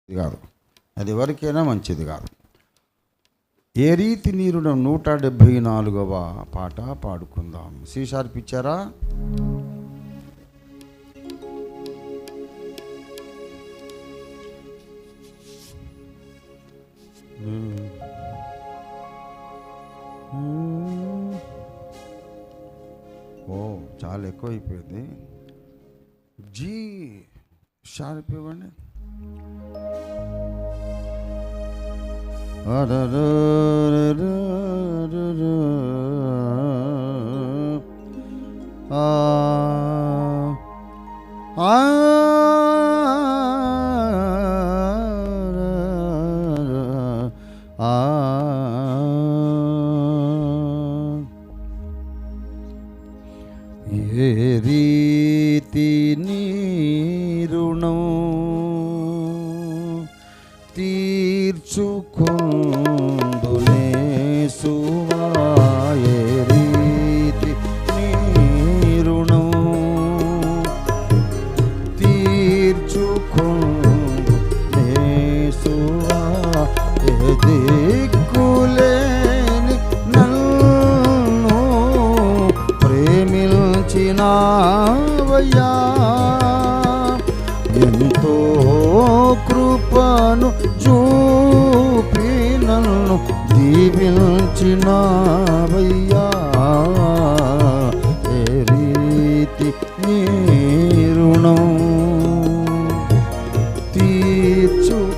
కాదు, అది ఎవరికైనా మంచిది కాదు. ఏ రీతి నీరును 174వ పాట పాడుకుందాం. సీసార్పిచ్చారా? ఓ చాలా ఎక్కువ అయిపోయింది. జీ షార్ప్ ఇవ్వండి. ఏ రీతి నీరుణం తీర్చుకొందునేసువా, ఏ రీతి నీరుణం తీర్చుకొందునేసువా, ఏ దిక్కులేని నన్ను ప్రేమించినావయ్యా, ఎంతో కృపను చూపి నన్ను దీవించినావయ్యా, ఏ రీతి నీ రుణం తీర్చుకొందునేసువా.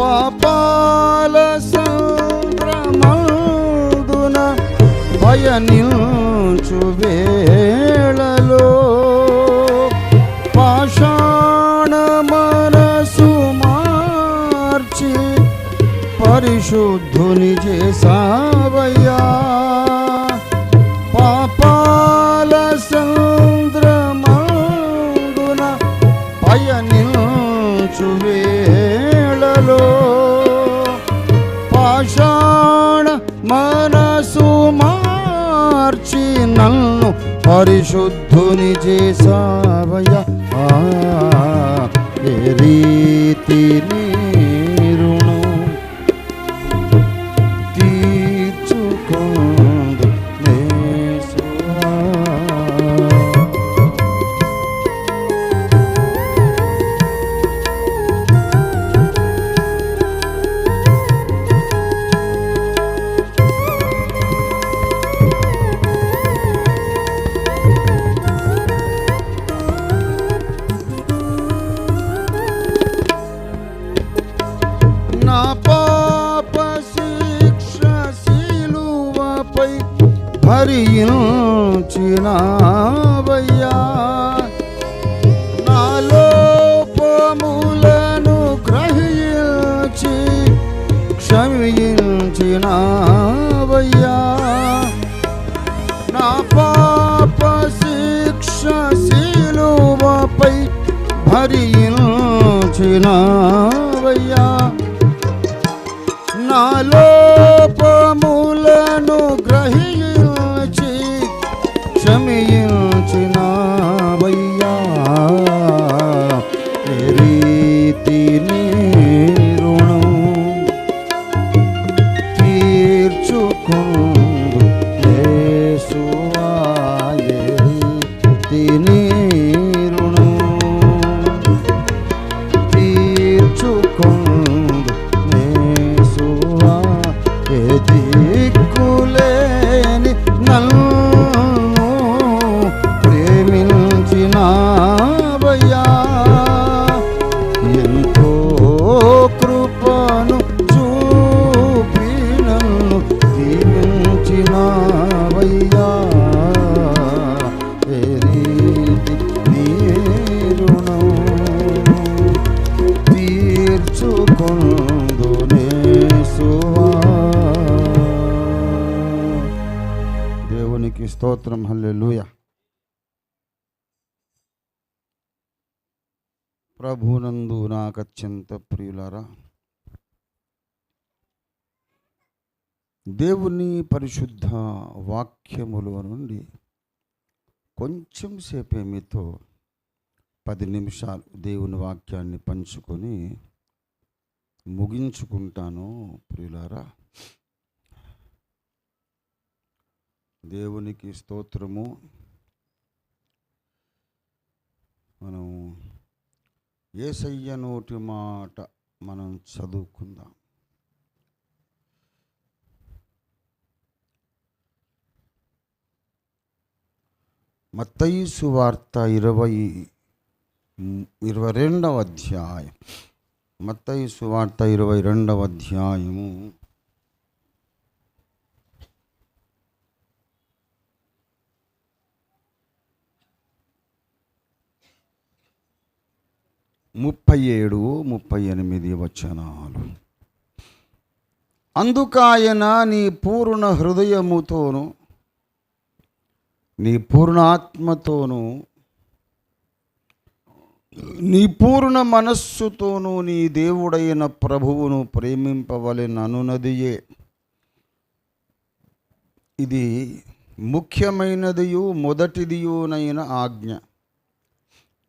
పాపాల సంద్రమందున పయనించు వేళలో పాషాణ మనసు మార్చి పరిశుద్ధుని చేసావయ్యా, పాపాల సంద్రమందున పయనించు వేళలో పాషాణ మనసు మార్చి నన్ను పరిశుద్ధుని చేసావయ్యా, ఏ రీతి నీ రుణం తీర్చుకొందునేసువా. నా పాప శిక్ష శిలువపై భరించినావయ్యా, నా లోపములను గ్రహించి క్షమించినావయ్యా, నా పాప శిక్ష శిలువపై భరించినావయ్యా, నా లోపములను గ్రహించి క్షమించినావయ్యా, ఏ రీతి నీ రుణం తీర్చుకొందునేసువా, ఏ రీతి నీ రుణం తీర్చుకొందునేసువా, ఏ దిక్కులేని నన్ను ప్రేమించినావయ్యా, స్తోత్రం. హల్లెలూయా. ప్రభునందు నాకత్యంత ప్రియులారా, దేవుని పరిశుద్ధ వాక్యములో నుండి కొంచెం సేపే మీతో 10 నిమిషాలు దేవుని వాక్యాన్ని పంచుకొని ముగించుకుంటాను. ప్రియులారా, దేవునికి స్తోత్రము. మనం యేసయ్య నోటి మాట మనం చదువుకుందాం. మత్తయి సువార్త 22వ అధ్యాయం. మత్తయి సువార్త 22వ అధ్యాయము 37-38 వచనాలు. అందుకాయన నీ పూర్ణ హృదయముతోను నీ పూర్ణ ఆత్మతోను నీ పూర్ణ మనస్సుతోనూ నీ దేవుడైన ప్రభువును ప్రేమింపవలెననున్నదియే ఇది ముఖ్యమైనదియు మొదటిదియునైన ఆజ్ఞ.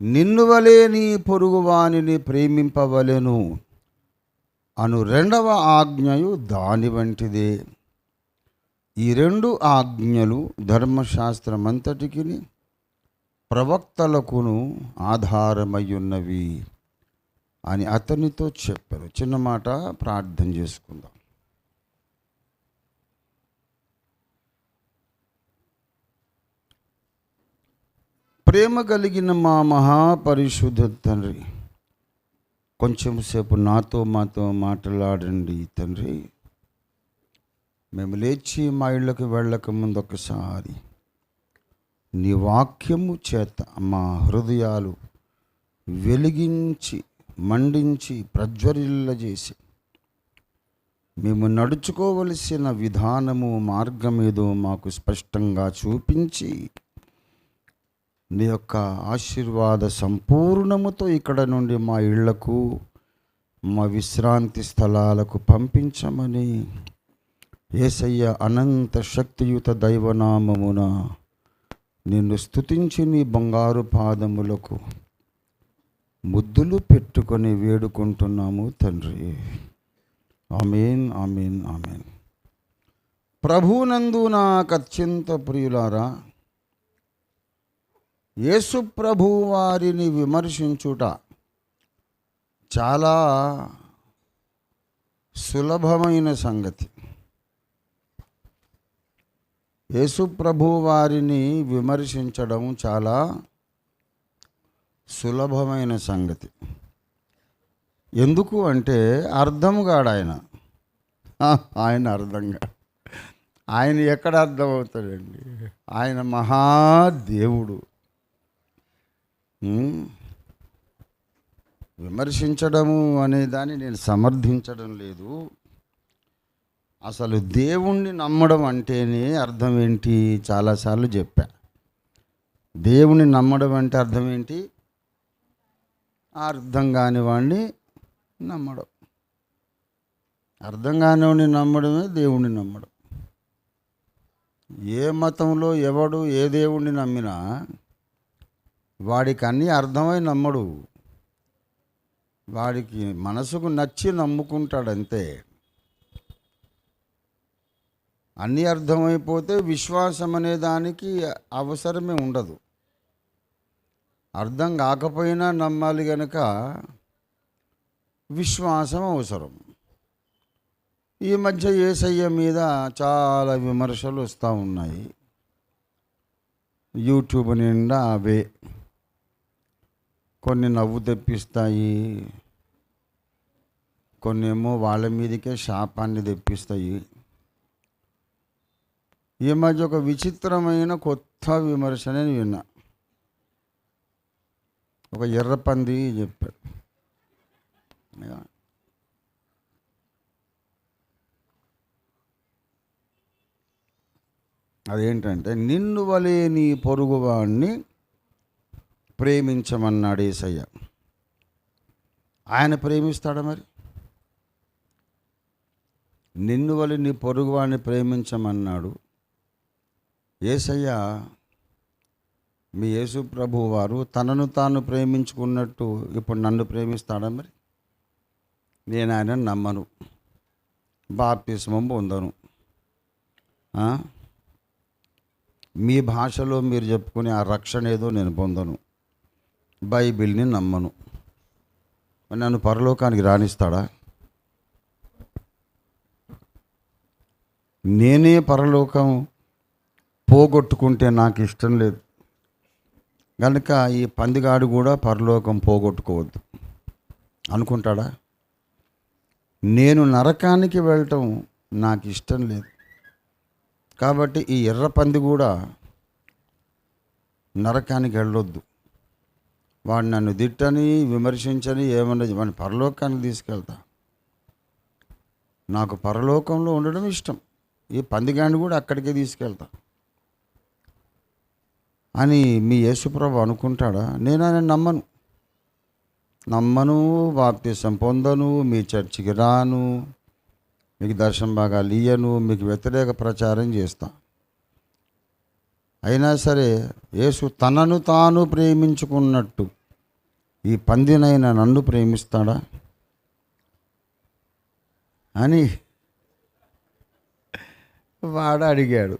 నిన్ను వలె నీ పొరుగువానిని ప్రేమింపవలెను అను రెండవ ఆజ్ఞయు దాని వంటిదే. ఈ 2 ఆజ్ఞలు ధర్మశాస్త్రమంతటికి ప్రవక్తలకును ఆధారమయ్యున్నవి అని అతనితో చెప్పారు. చిన్న మాట ప్రార్థన చేసుకుందాం. ప్రేమ కలిగిన మా మహాపరిశుద్ధ తండ్రి, కొంచెం సేపు మాతో మాట్లాడండి తండ్రి. మేము లేచి మా ఇళ్ళకు వెళ్ళక ముందు ఒకసారి నీ వాక్యము చేత మా హృదయాలు వెలిగించి మండించి ప్రజ్వరిల్లజేసి మేము నడుచుకోవలసిన విధానము మార్గమేదో మాకు స్పష్టంగా చూపించి నీ యొక్క ఆశీర్వాద సంపూర్ణముతో ఇక్కడ నుండి మా ఇళ్లకు మా విశ్రాంతి స్థలాలకు పంపించమని యేసయ్య అనంత శక్తియుత దైవనామమున నిన్ను స్తుతించి నీ బంగారు పాదములకు ముద్దులు పెట్టుకొని వేడుకుంటున్నాము తండ్రి. ఆమేన్, ఆమేన్, ఆమేన్. ప్రభునందు నాకు అత్యంత ప్రియులారా, యేసు ప్రభు వారిని విమర్శించుట చాలా సులభమైన సంగతి. యేసు ప్రభు వారిని విమర్శించడం చాలా సులభమైన సంగతి. ఎందుకు అంటే అర్థం కాడు ఆయన అర్థంగా. ఆయన ఎక్కడ అర్థమవుతాడండి? ఆయన మహాదేవుడు. విమర్శించడము అనే దాన్ని నేను సమర్థించడం లేదు. అసలు దేవుణ్ణి నమ్మడం అంటేనే అర్థం ఏంటి? చాలాసార్లు చెప్పా. దేవుణ్ణి నమ్మడం అంటే అర్థం ఏంటి? అర్థం కాని వాడిని నమ్మడం. అర్థం కానివాడిని నమ్మడమే దేవుణ్ణి నమ్మడం. ఏ మతంలో ఎవడు ఏ దేవుణ్ణి నమ్మినా వాడికి అన్నీ అర్థమై నమ్మడు. వాడికి మనసుకు నచ్చి నమ్ముకుంటాడంతే. అన్నీ అర్థమైపోతే విశ్వాసం అనే దానికి అవసరమే ఉండదు. అర్థం కాకపోయినా నమ్మాలి గనక విశ్వాసం అవసరం. ఈ మధ్య యేసయ్య మీద చాలా విమర్శలు వస్తూ ఉన్నాయి. యూట్యూబ్ నిండా అవే. కొన్ని నవ్వు తెప్పిస్తాయి, కొన్ని ఏమో వాళ్ళ మీదకే శాపాన్ని తెప్పిస్తాయి. ఈ మధ్య ఒక విచిత్రమైన కొత్త విమర్శ నేను విన్నా. ఒక ఎర్రపంది చెప్పాడు, అదేంటంటే నిన్ను వలే నీ పొరుగువాడిని ప్రేమించమన్నాడు యేసయ్య. ఆయన ప్రేమిస్తాడా మరి? నిన్ను వలె నీ పొరుగువాడిని ప్రేమించమన్నాడు యేసయ్య. మీ యేసు ప్రభువు వారు తనను తాను ప్రేమించుకున్నట్టు ఇప్పుడు నన్ను ప్రేమిస్తాడా మరి? నేను ఆయనను నమ్మను, బాప్తిస్మం పొందను, మీ భాషలో మీరు చెప్పుకునే ఆ రక్షణ ఏదో నేను పొందను, బైబిల్ని నమ్మను. నన్ను పరలోకానికి రాణిస్తాడా? నేనే పరలోకం పోగొట్టుకుంటే నాకు ఇష్టం లేదు కనుక ఈ పందిగాడు కూడా పరలోకం పోగొట్టుకోవద్దు అనుకుంటాడా? నేను నరకానికి వెళ్ళటం నాకు ఇష్టం లేదు కాబట్టి ఈ ఎర్ర పంది కూడా నరకానికి వెళ్ళొద్దు. వాడు నన్ను తిట్టని విమర్శించని ఏమన్నా వాడిని పరలోకానికి తీసుకెళ్తా. నాకు పరలోకంలో ఉండడం ఇష్టం, ఈ పందిగాడిని కూడా అక్కడికే తీసుకెళ్తా అని మీ యేసుప్రభు అనుకుంటాడా? నేను ఆయన నమ్మను, బాప్తిసం పొందను, మీ చర్చికి రాను, మీకు దర్శన భాగాలు ఇయ్యను, మీకు వ్యతిరేక ప్రచారం చేస్తా. అయినా సరే యేసు తనను తాను ప్రేమించుకున్నట్టు ఈ పందినైనా నన్ను ప్రేమిస్తాడా అని వాడు అడిగాడు.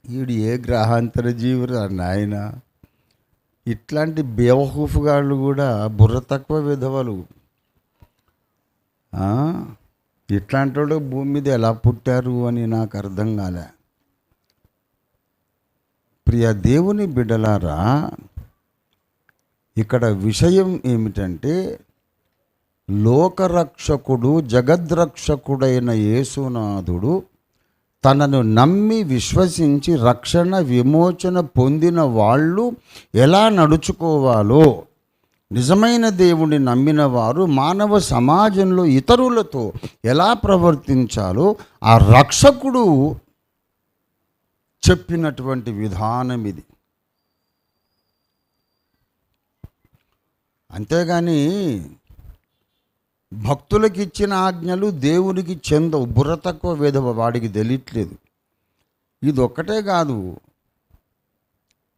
వీడు ఏ గ్రహాంతర జీవురా నాయన! ఇట్లాంటి బేవహూఫుగాళ్ళు కూడా బుర్ర తక్కువ విధవలు. ఇట్లాంటి వాళ్ళు భూమి మీద ఎలా పుట్టారు అని నాకు అర్థం కాలే. ప్రియ దేవుని బిడ్డలారా, ఇక్కడ విషయం ఏమిటంటే లోకరక్షకుడు జగద్రక్షకుడైన యేసునాథుడు తనను నమ్మి విశ్వసించి రక్షణ విమోచన పొందిన వాళ్ళు ఎలా నడుచుకోవాలో, నిజమైన దేవుడిని నమ్మిన వారు మానవ సమాజంలో ఇతరులతో ఎలా ప్రవర్తించాలో ఆ రక్షకుడు చెప్పినటువంటి విధానం ఇది. అంతేగాని భక్తులకు ఇచ్చిన ఆజ్ఞలు దేవునికి చెందవు. బుర్ర తక్కువ వేదవ వాడికి తెలియట్లేదు. ఇది ఒక్కటే కాదు,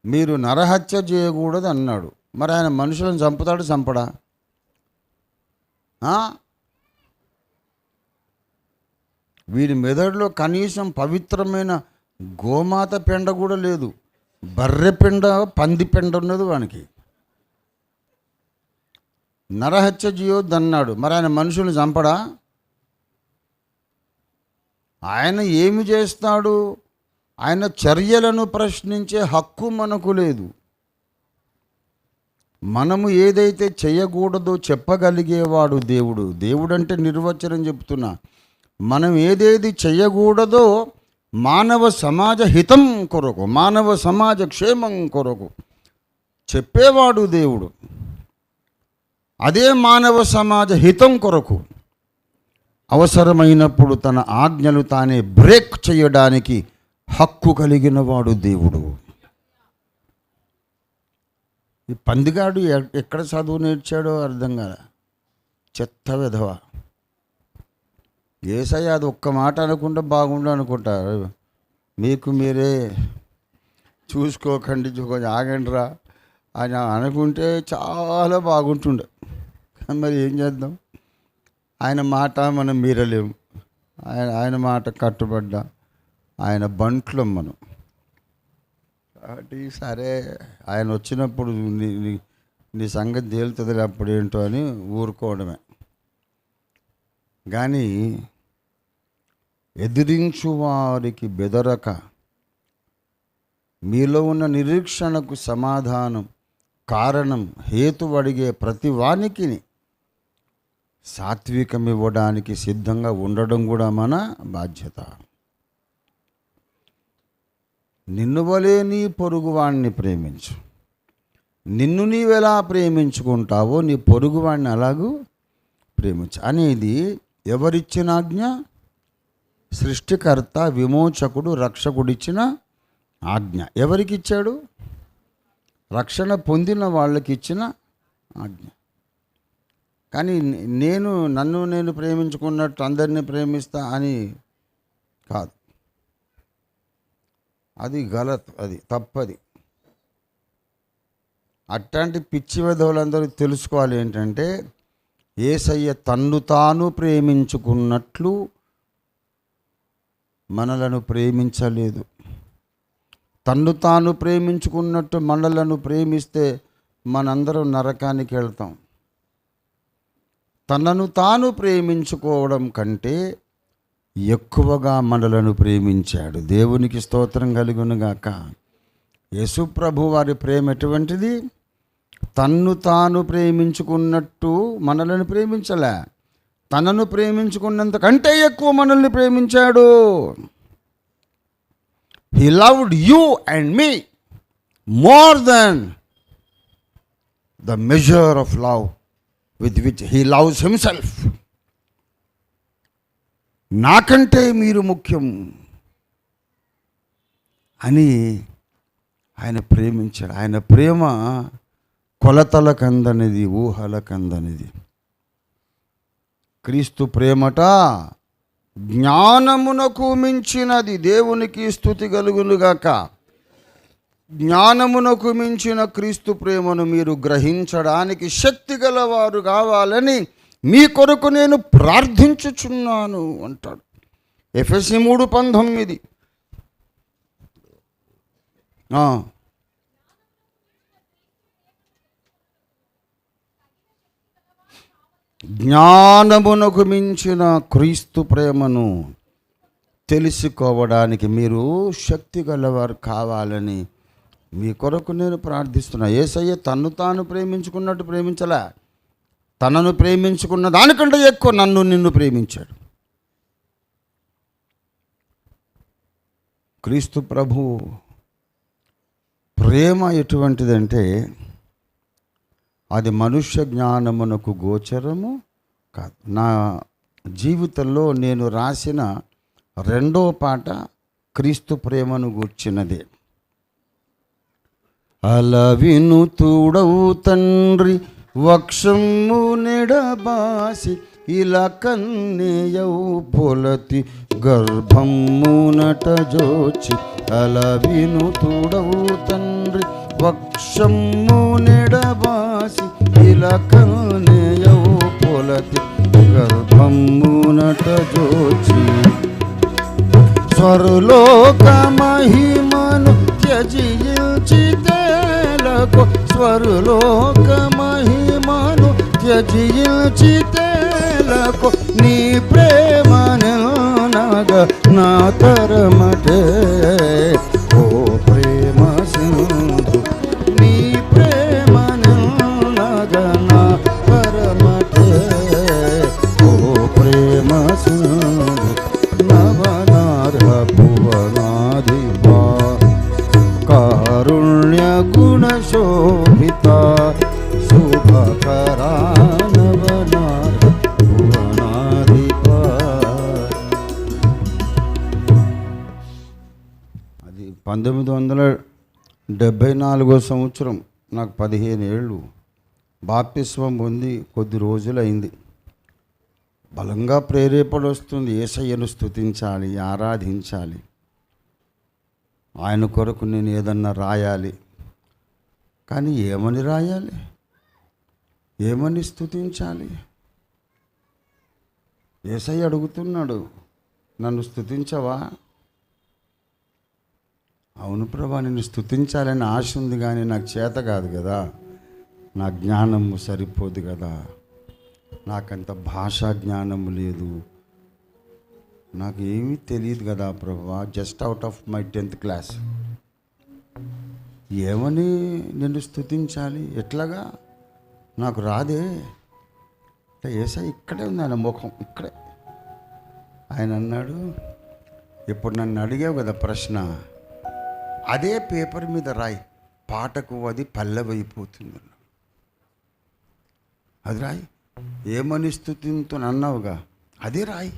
మీరు నరహత్య చేయకూడదు అన్నాడు. మరి ఆయన మనుషులను చంపుతాడు, చంపడా? వీడి మెదడులో కనీసం పవిత్రమైన గోమాత పెండ కూడా లేదు. బర్రె పెండ, పంది పెండ ఉన్నది వానికి. నరహత్య చేయొద్దు అన్నాడు. మరి ఆయన మనుషుల్ని చంపడా? ఆయన ఏమి చేస్తాడు? ఆయన చర్యలను ప్రశ్నించే హక్కు మనకు లేదు. మనము ఏదైతే చేయకూడదో చెప్పగలిగేవాడు దేవుడు. దేవుడు అంటే నిర్వచనం చెప్తున్నా. మనం ఏదేది చేయకూడదో మానవ సమాజ హితం కొరకు, మానవ సమాజ క్షేమం కొరకు చెప్పేవాడు దేవుడు. అదే మానవ సమాజ హితం కొరకు అవసరమైనప్పుడు తన ఆజ్ఞలు తానే బ్రేక్ చేయడానికి హక్కు కలిగిన వాడు దేవుడు. ఈ పందిగాడు ఎక్కడ చదువు నేర్చాడో అర్థం కాదు. చెత్త విధవ. యేసయ్య అది ఒక్క మాట అనుకుంటే బాగుండు అనుకుంటారు. మీకు మీరే చూసుకోకండి, కొంచెం ఆగండిరా అని అనుకుంటే చాలా బాగుంటుండే. మరి ఏం చేద్దాం? ఆయన మాట మనం మీరలేము. ఆయన మాట కట్టుబడ్డా ఆయన బంట్లో మనం. కాబట్టి సరే ఆయన వచ్చినప్పుడు నీ సంగతి తేలుతుంది అప్పుడు ఏంటో అని ఊరుకోవడమే. కానీ ఎదిరించు వారికి బెదరక మీలో ఉన్న నిరీక్షణకు సమాధానం కారణం హేతు అడిగే ప్రతి వానికి సాత్వికం ఇవ్వడానికి సిద్ధంగా ఉండడం కూడా మన బాధ్యత. నిన్ను వలే నీ పొరుగువాణ్ణి ప్రేమించు. నిన్ను నీవెలా ప్రేమించుకుంటావో నీ పొరుగువాణ్ణి అలాగూ ప్రేమించు అనేది ఎవరిచ్చిన ఆజ్ఞ? సృష్టికర్త, విమోచకుడు, రక్షకుడిచ్చిన ఆజ్ఞ. ఎవరికి ఇచ్చాడు? రక్షణ పొందిన వాళ్ళకి ఇచ్చిన ఆజ్ఞ. కానీ నన్ను నేను ప్రేమించుకున్నట్టు అందరినీ ప్రేమిస్తా అని కాదు. అది గలత్, అది తప్పది. అట్లాంటి పిచ్చి వెధవులందరూ తెలుసుకోవాలి ఏంటంటే, యేసయ్య తన్ను తాను ప్రేమించుకున్నట్లు మనలను ప్రేమించలేదు. తన్ను తాను ప్రేమించుకున్నట్టు మనలను ప్రేమిస్తే మనందరం నరకానికి వెళ్తాం. తనను తాను ప్రేమించుకోవడం కంటే ఎక్కువగా మనలను ప్రేమించాడు. దేవునికి స్తోత్రం కలుగునుగాక. యేసు ప్రభు వారి ప్రేమ ఎటువంటిది? తన్ను తాను ప్రేమించుకున్నట్టు మనలను ప్రేమించలే, తనను ప్రేమించుకున్నంత కంటే ఎక్కువ మనల్ని ప్రేమించాడు. He loved you and me more than the measure of love with which he loves himself. నాకంటే మీరు ముఖ్యం అని ఆయన ప్రేమించాడు. ఆయన ప్రేమ కొలతలకందనిది, ఊహలకందనిది. క్రీస్తు ప్రేమట జ్ఞానమునకు మించినది. దేవునికి స్తుతి కలుగునుగాక. జ్ఞానమునకు మించిన క్రీస్తు ప్రేమను మీరు గ్రహించడానికి శక్తి గలవారు కావాలని మీ కొరకు నేను ప్రార్థించుచున్నాను అంటాడు. ఎఫెసీ 3:19. జ్ఞానమునకు మించిన క్రీస్తు ప్రేమను తెలుసుకోవడానికి మీరు శక్తి గలవారు కావాలని మీ కొరకు నేను ప్రార్థిస్తున్నా. యేసయ్య తన్ను తాను ప్రేమించుకున్నట్టు ప్రేమించలే, తనను ప్రేమించుకున్న దానికంటే ఎక్కువ నిన్ను ప్రేమించాడు. క్రీస్తు ప్రభు ప్రేమ ఎటువంటిదంటే అది మనుష్య జ్ఞానమునకు గోచరము కాదు. నా జీవితంలో నేను రాసిన రెండో పాట క్రీస్తు ప్రేమను గూర్చినదే. అలా వినుతుడవు తండ్రి వక్షము నెడబాసి, ఇలా కన్నేయవు పొలతి గర్భమునట జోచి. అలా వినుతుడవు తండ్రి వక్షము నెడబాసి, ఇలా కన్నేయవు పొలతి గర్భమునట జోచి. స్వరలోక మహిమను త్యజించితేలకు, స్వరలోక మహిమను త్యజించితేలకు, నీ ప్రేమను నాగ నా తరమటే. ఓ ప్రేమ సింధు, నీ ప్రేమను నాగ నా తరమటే. ఓ ప్రేమ సింధు, నవనార్హ భువనాధిపా, కారుణ్య గుణ శోభిత, శుభకరా నవనార్హ భువనాధిపా. అది 1974 సంవత్సరం. నాకు 15 ఏళ్ళు. బాప్తిస్మం పొంది కొద్ది రోజులైంది. బలంగా ప్రేరేపణ వస్తుంది. యేసయ్యను స్తుతించాలి, ఆరాధించాలి, ఆయన కొరకు నేను ఏదన్నా రాయాలి. కానీ ఏమని రాయాలి, ఏమని స్తుతించాలి? యేసయ్య అడుగుతున్నాడు, నన్ను స్తుతించవా? అవును ప్రభా, నిన్ను స్తుతించాలని ఆశ ఉంది, కానీ నాకు చేత కాదు కదా, నా జ్ఞానము సరిపోదు కదా, నాకంత భాషా జ్ఞానము లేదు, నాకు ఏమీ తెలియదు కదా ప్రభువా, just out of my 10th class. ఏమని నిన్ను స్తుతించాలి, ఎట్లాగా, నాకు రాదే. యేసయ్య ఇక్కడే ఉంది, ఆయన ముఖం ఇక్కడే. ఆయన అన్నాడు, ఇప్పుడు నన్ను అడిగావు కదా ప్రశ్న, అదే పేపర్ మీద రాయి, పాటకు అది పల్లవైపోతుంది. అది రాయి. ఏమని స్తుతింతో అన్నావుగా, అదే రాయి.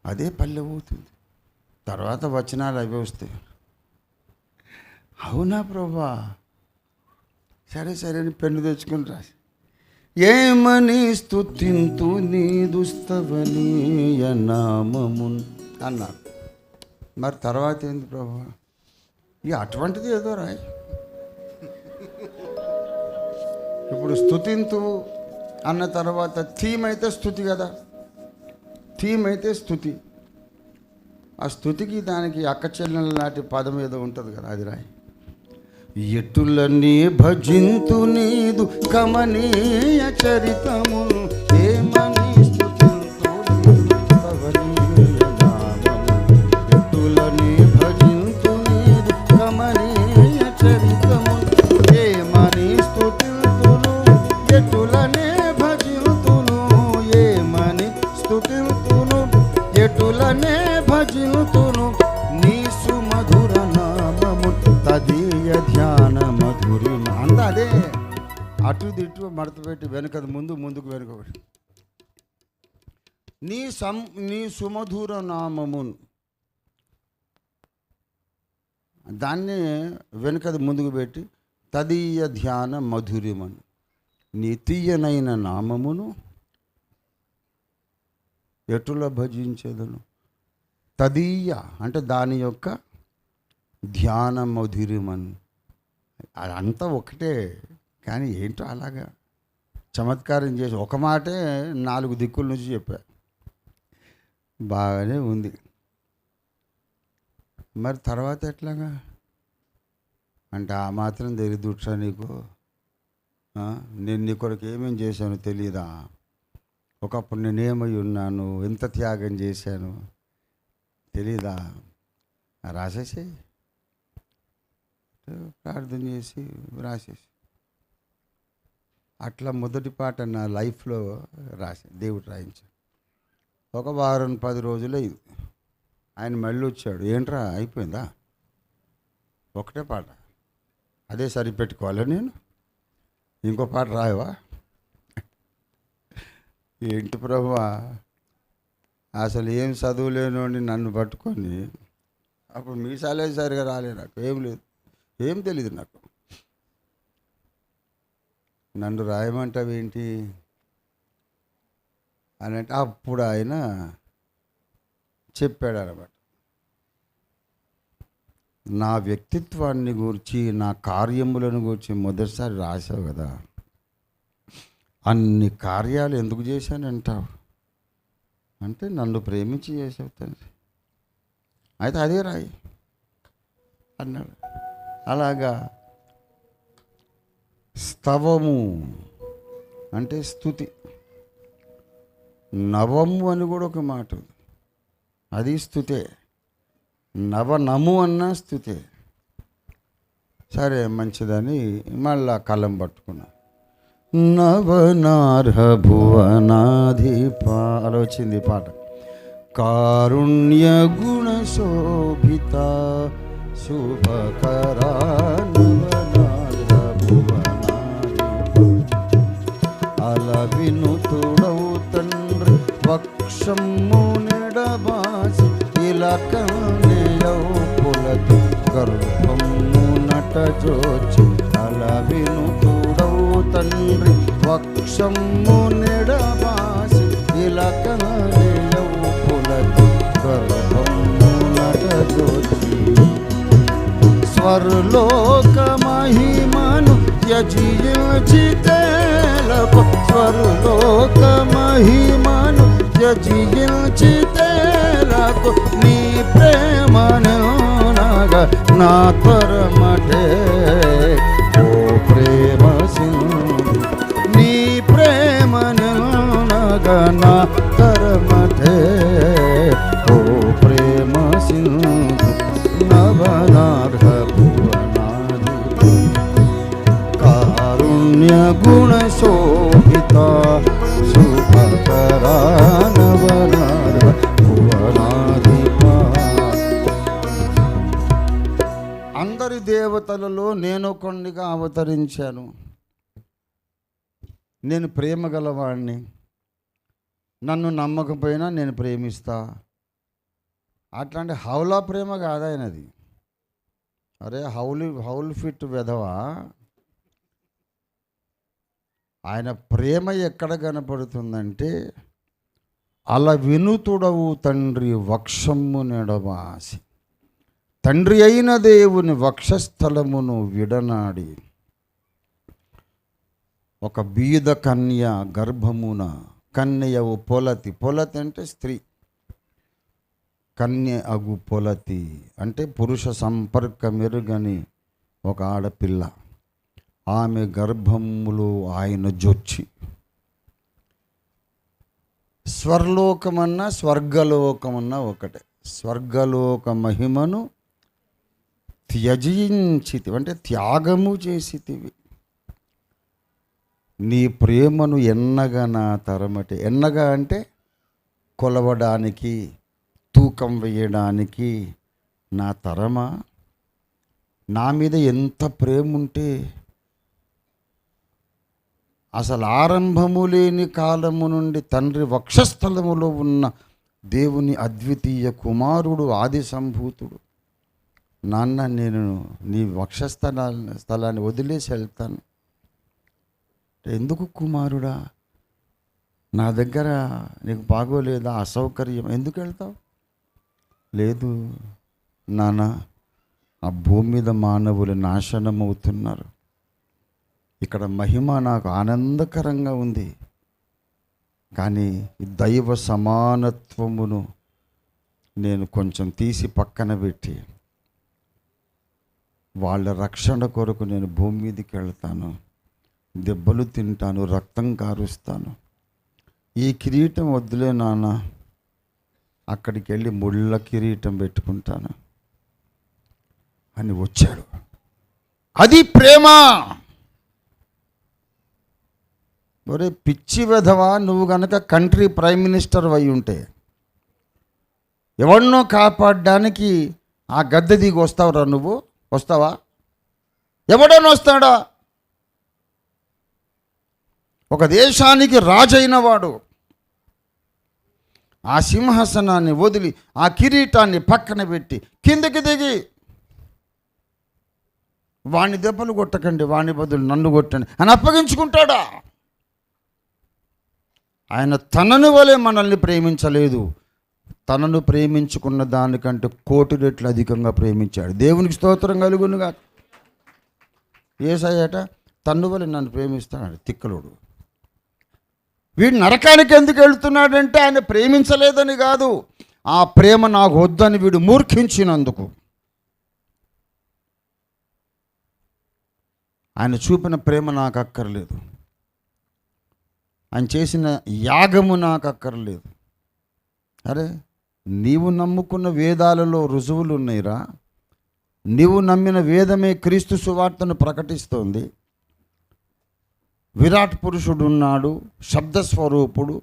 అదే పల్లె అవుతుంది. తర్వాత వచనాలు అవి వస్తాయి. అవునా ప్రభా, సరే అని పెన్ను తెచ్చుకొని రాసి, ఏమని స్తుతింతు నీదు స్తవనీయ నామమున్ అన్నారు. మరి తర్వాత ఏంది ప్రభా? ఇక అటువంటిది ఏదో రాయి. ఇప్పుడు స్తుతింతు అన్న తర్వాత థీమ్ అయితే స్తుతి కదా, థీమ్ అయితే స్తుతి. ఆ స్తుతికి దానికి అక్క చెల్లెల లాంటి పదం ఏదో ఉంటుంది కదా, అది రాయి. ఎటులన్నీ భజింతు నీదు కమనీయ చరితము, ఏమని స్తుతింతు నీదు స్తవనీయ నామము. ఎటులని భజింతు నీదు కమనీయ చరితము, ఏమని స్తుతింతును, ఎటులనే భజింతును, ఏమని స్తుతింతును, ఎటులనే భజింతును, నీ సుమధుర నామము తదీయ ధ్యాన మధురి. అంతా అదే, అటు దిట్టు మడత పెట్టి వెనుకది ముందుకు వెనుకబడి, నీ సుమధుర నామమును, దాన్ని వెనుకది ముందుకు పెట్టి తదీయ ధ్యాన మధురిమను, నీ తీయనైన నామమును ఎటుల భజించేదను. తదీయ అంటే దాని యొక్క ధ్యాన మధురిమన్. అదంతా ఒకటే, కానీ ఏంటో అలాగా చమత్కారం చేసి ఒక మాటే 4 దిక్కుల నుంచి చెప్పా. బాగానే ఉంది. మరి తర్వాత ఎట్లాగా అంటే ఆ మాత్రం తెలియదుట్రా నీకు? నేను నీ కొరకు ఏమేం చేశానో తెలీదా? ఒకప్పుడు నేనేమై ఉన్నాను, ఎంత త్యాగం చేశాను తెలీదా? రాసేసి ప్రార్థన చేసి రాసేసి అట్లా మొదటి పాట నా లైఫ్లో రాసి దేవుడు రాయించాడు. ఒక వారం 10 రోజులు అయింది. ఆయన మళ్ళీ వచ్చాడు, ఏంట్రా అయిపోయిందా? ఒకటే పాట, అదే సరిపెట్టుకోవాలా నేను? ఇంకో పాట రాయవా? ఏంటి ప్రభువా, అసలు ఏం చదువులేనోని నన్ను పట్టుకొని, అప్పుడు మీసాలే సరిగా రాలే, నాకు ఏం లేదు, ఏం తెలీదు నాకు. నన్ను రాయమంటావేంటి అని అంటే అప్పుడు ఆయన చెప్పాడు అన్నమాట. నా వ్యక్తిత్వాన్ని గురించి, నా కార్యములను గురించి మొదటిసారి రాసావు కదా, అన్ని కార్యాలు ఎందుకు చేశానంటావు అంటే నన్ను ప్రేమించి చేసావు తండ్రి, అయితే అదే రాయి అన్నాడు. అలాగా స్తవము అంటే స్తుతి, నవము అని కూడా ఒక మాట ఉంది, అది స్తుతే. నవనము అన్న స్తుతే. సరే మంచిదని మళ్ళా కలం పట్టుకున్నా. నవనార్హ భువనాధిప వచ్చింది పాట. కారుణ్య గుణ శోభిత శుభకరా నవనార్హ భువనాధిప, అల వినుతుడవు తండ్రి వక్షము నెడబాసి, ఇలకనేయవు పులకి గర్భము నటజోచి, అల వినుతుడవు తండ్రి వక్షము నెడబాసి, ఇలకనేయవు పులకి గర్భము నటజోచి. స్వర్లోక మహిమను త్యజించితేలకు, స్వర్లోక మహిమను త్యజించితేలకు, నీ ప్రేమను నాగా నా తరమటే ఓ ప్రేమ సింధు, నీ ప్రేమను నాగా నా తరమటే ఓ ప్రేమ సింధు. నవనార్హ భువనాధిప, కారుణ్య గుణ శోభిత శుభకరా నవనార్హ భువనాధిప. అందరి దేవతలలో నేను కొన్నిగా అవతరించాను. నేను ప్రేమ గలవాడిని, నన్ను నమ్మకపోయినా నేను ప్రేమిస్తా. అట్లాంటి హౌలా ప్రేమ కాదు ఆయనది. అరే హౌల్ ఫిట్ వెధవా, ఆయన ప్రేమ ఎక్కడ కనపడుతుందంటే, అలా వినుతుడవు తండ్రి వక్షము నెడవాసి, తండ్రి అయిన దేవుని వక్షస్థలమును విడనాడి, ఒక బీద కన్య గర్భమున, కన్యవు పొలతి, పొలతి అంటే స్త్రీ, కన్య అగు పొలతి అంటే పురుష సంపర్కమెరుగని ఒక ఆడపిల్ల, ఆమె గర్భములో ఆయన జొచ్చి, స్వర్లోకమన్నా స్వర్గలోకమన్నా ఒకటే, స్వర్గలోక మహిమను త్యజించితివి అంటే త్యాగము చేసితివి, నీ ప్రేమను ఎన్నగా నా తరమటి, ఎన్నగా అంటే కొలవడానికి, తూకం వేయడానికి నా తరమా, నా మీద ఎంత ప్రేమ ఉంటే, అసలు ఆరంభము లేని కాలము నుండి తండ్రి వక్షస్థలములో ఉన్న దేవుని అద్వితీయ కుమారుడు, ఆది సంభూతుడు, నాన్న నేను నీ స్థలాన్ని వదిలేసి వెళ్తాను. ఎందుకు కుమారుడా, నా దగ్గర నీకు బాగోలేదా, అసౌకర్యం, ఎందుకు వెళ్తావు? లేదు నాన్న, ఆ భూమి మీద మానవులు నాశనమవుతున్నారు, ఇక్కడ మహిమ నాకు ఆనందకరంగా ఉంది, కానీ దైవ సమానత్వమును నేను కొంచెం తీసి పక్కన పెట్టి వాళ్ళ రక్షణ కొరకు నేను భూమి మీదకి వెళ్తాను, దెబ్బలు తింటాను, రక్తం కారుస్తాను, ఈ కిరీటం వద్దులే నాన్న, అక్కడికి వెళ్ళి ముళ్ళ కిరీటం పెట్టుకుంటాను అని వచ్చాడు. అది ప్రేమ. ఒరే పిచ్చి వెధవా, నువ్వు కనుక కంట్రీ ప్రైమ్ మినిస్టర్ అయి ఉంటే ఎవరినో కాపాడడానికి ఆ గద్దె దిగి వస్తావురా? నువ్వు వస్తావా? ఎవడన్నా వస్తాడా? ఒక దేశానికి రాజైన వాడు ఆ సింహాసనాన్ని వదిలి ఆ కిరీటాన్ని పక్కన పెట్టి కిందకి దిగి, వాణ్ణి దెబ్బలు కొట్టకండి, వాణ్ణి బదులు నన్ను కొట్టండి అని అప్పగించుకుంటాడా? ఆయన తనను వలె మనల్ని ప్రేమించలేదు, తనను ప్రేమించుకున్న దానికంటే 1,000,000 రెట్లు అధికంగా ప్రేమించాడు. దేవునికి స్తోత్రం కలుగునుగా. యేసయ్యట తన్ను వలె నన్ను ప్రేమిస్తాడు. తిక్కలోడు వీడు నరకానికి ఎందుకు వెళ్తున్నాడంటే ఆయన ప్రేమించలేదని కాదు, ఆ ప్రేమ నాకు వద్దని వీడు మూర్ఖించినందుకు. ఆయన చూపిన ప్రేమ నాకు అక్కర్లేదు, ఆయన చేసిన యాగము నాకు అక్కర్లేదు. అరే నీవు నమ్ముకున్న వేదాలలో రుజువులు ఉన్నాయిరా, నీవు నమ్మిన వేదమే క్రీస్తు సువార్తను ప్రకటిస్తోంది. విరాట్ పురుషుడు ఉన్నాడు, శబ్దస్వరూపుడు,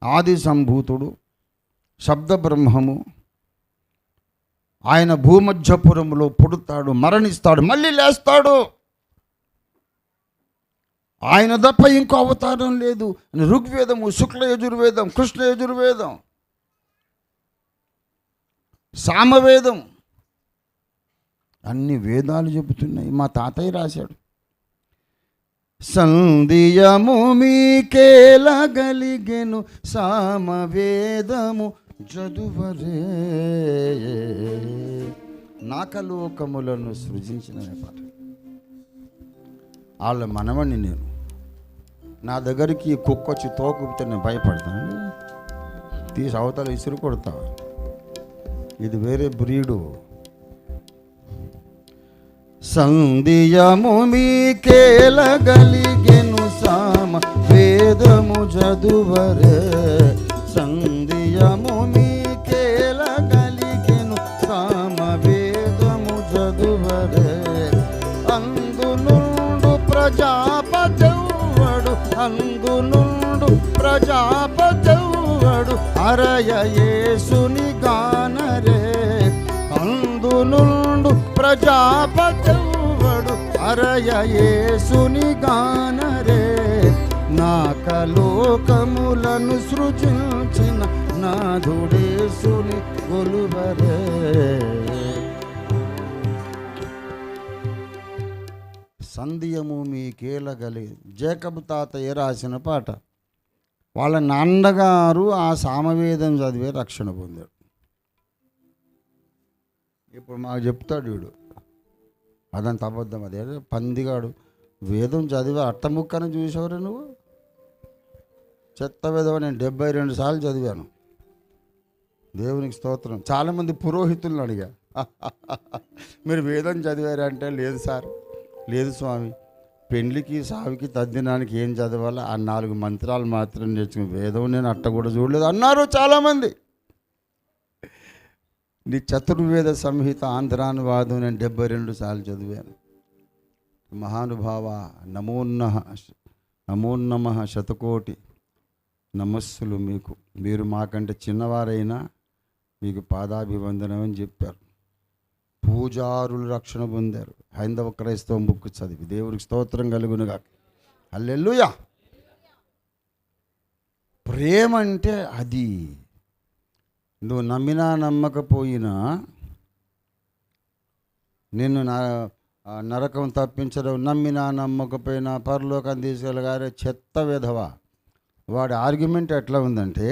ఆది సంభూతుడు, శబ్ద బ్రహ్మము. ఆయన భూమధ్యపురములో పుడతాడు, మరణిస్తాడు, మళ్ళీ లేస్తాడు. ఆయన తప్ప ఇంకో అవతారం లేదు. ఋగ్వేదము, శుక్ల యజుర్వేదం, కృష్ణ యజుర్వేదం, సామవేదం, అన్ని వేదాలు చెబుతున్నాయి. మా తాతయ్య రాశాడు, సంధియము మీకేలగలిగెను సామవేదము చదువరే, నాకలోకములను సృజించిన పాట. వాళ్ళ మనవణ్ణి నేను, నా దగ్గరికి కుక్క వచ్చి తోకుపితే నేను భయపడతాను, తీసి అవతల ఇసురు కొడతా. ఇది వేరే బ్రీడు. సంధియము మీకేలగలిగెను సామ వేదము చదువరే, సంధియము మీకేలగలిగెను సామ వేదము చదువరే, అందునుండు ప్రజాపతెవ్వడు, అందునుండు ప్రజాపతెవ్వడు, అరయ యేసుని గానరే, అందునుండు ప్రజాపతెవ్వడు, అరయ యేసుని గానరే, నాకలోకములను సృజించిన నాథుడేసుని కొలువరే. సంధ్యము మీకేలగలి జేకబు తాతయ్య రాసిన పాట. వాళ్ళ నాన్నగారు ఆ సామవేదం చదివే రక్షణ పొందాడు. ఇప్పుడు మాకు చెప్తాడు వీడు, అదంత అబద్ధం, అదే పందిగాడు వేదం చదివా అట్టముక్కని చూసేవారు నువ్వు, చెత్త వేదం. నేను 72 సార్లు చదివాను. దేవునికి స్తోత్రం. చాలామంది పురోహితులను అడిగా, మీరు వేదం చదివారంటే లేదు సార్, లేదు స్వామి, పెండ్లికి సావికి తద్దినానికి ఏం చదవాలో ఆ 4 మంత్రాలు మాత్రం నేర్చుకుని వేదం నేను అట్ట కూడా చూడలేదు అన్నారు చాలామంది. నీ చతుర్వేద సంహిత ఆంధ్రానువాదం నేను 72 సార్లు చదివాను. మహానుభావ నమోన్నమ శతకోటి నమస్సులు మీకు. మీరు మాకంటే చిన్నవారైనా మీకు పాదాభివందనం అని చెప్పారు. పూజారులు రక్షణ పొందారు. హైందవ క్రైస్తవ బుక్ చదివి దేవుడికి స్తోత్రం కలుగునుగా. హల్లెలూయా. ప్రేమ అంటే అది. నువ్వు నమ్మినా నమ్మకపోయినా నిన్ను నరకం తప్పించడం, నమ్మినా నమ్మకపోయినా పరలోకం తీసుకెళ్ళగారే చెత్త విధవ. వాడి ఆర్గ్యుమెంట్ ఎట్లా ఉందంటే,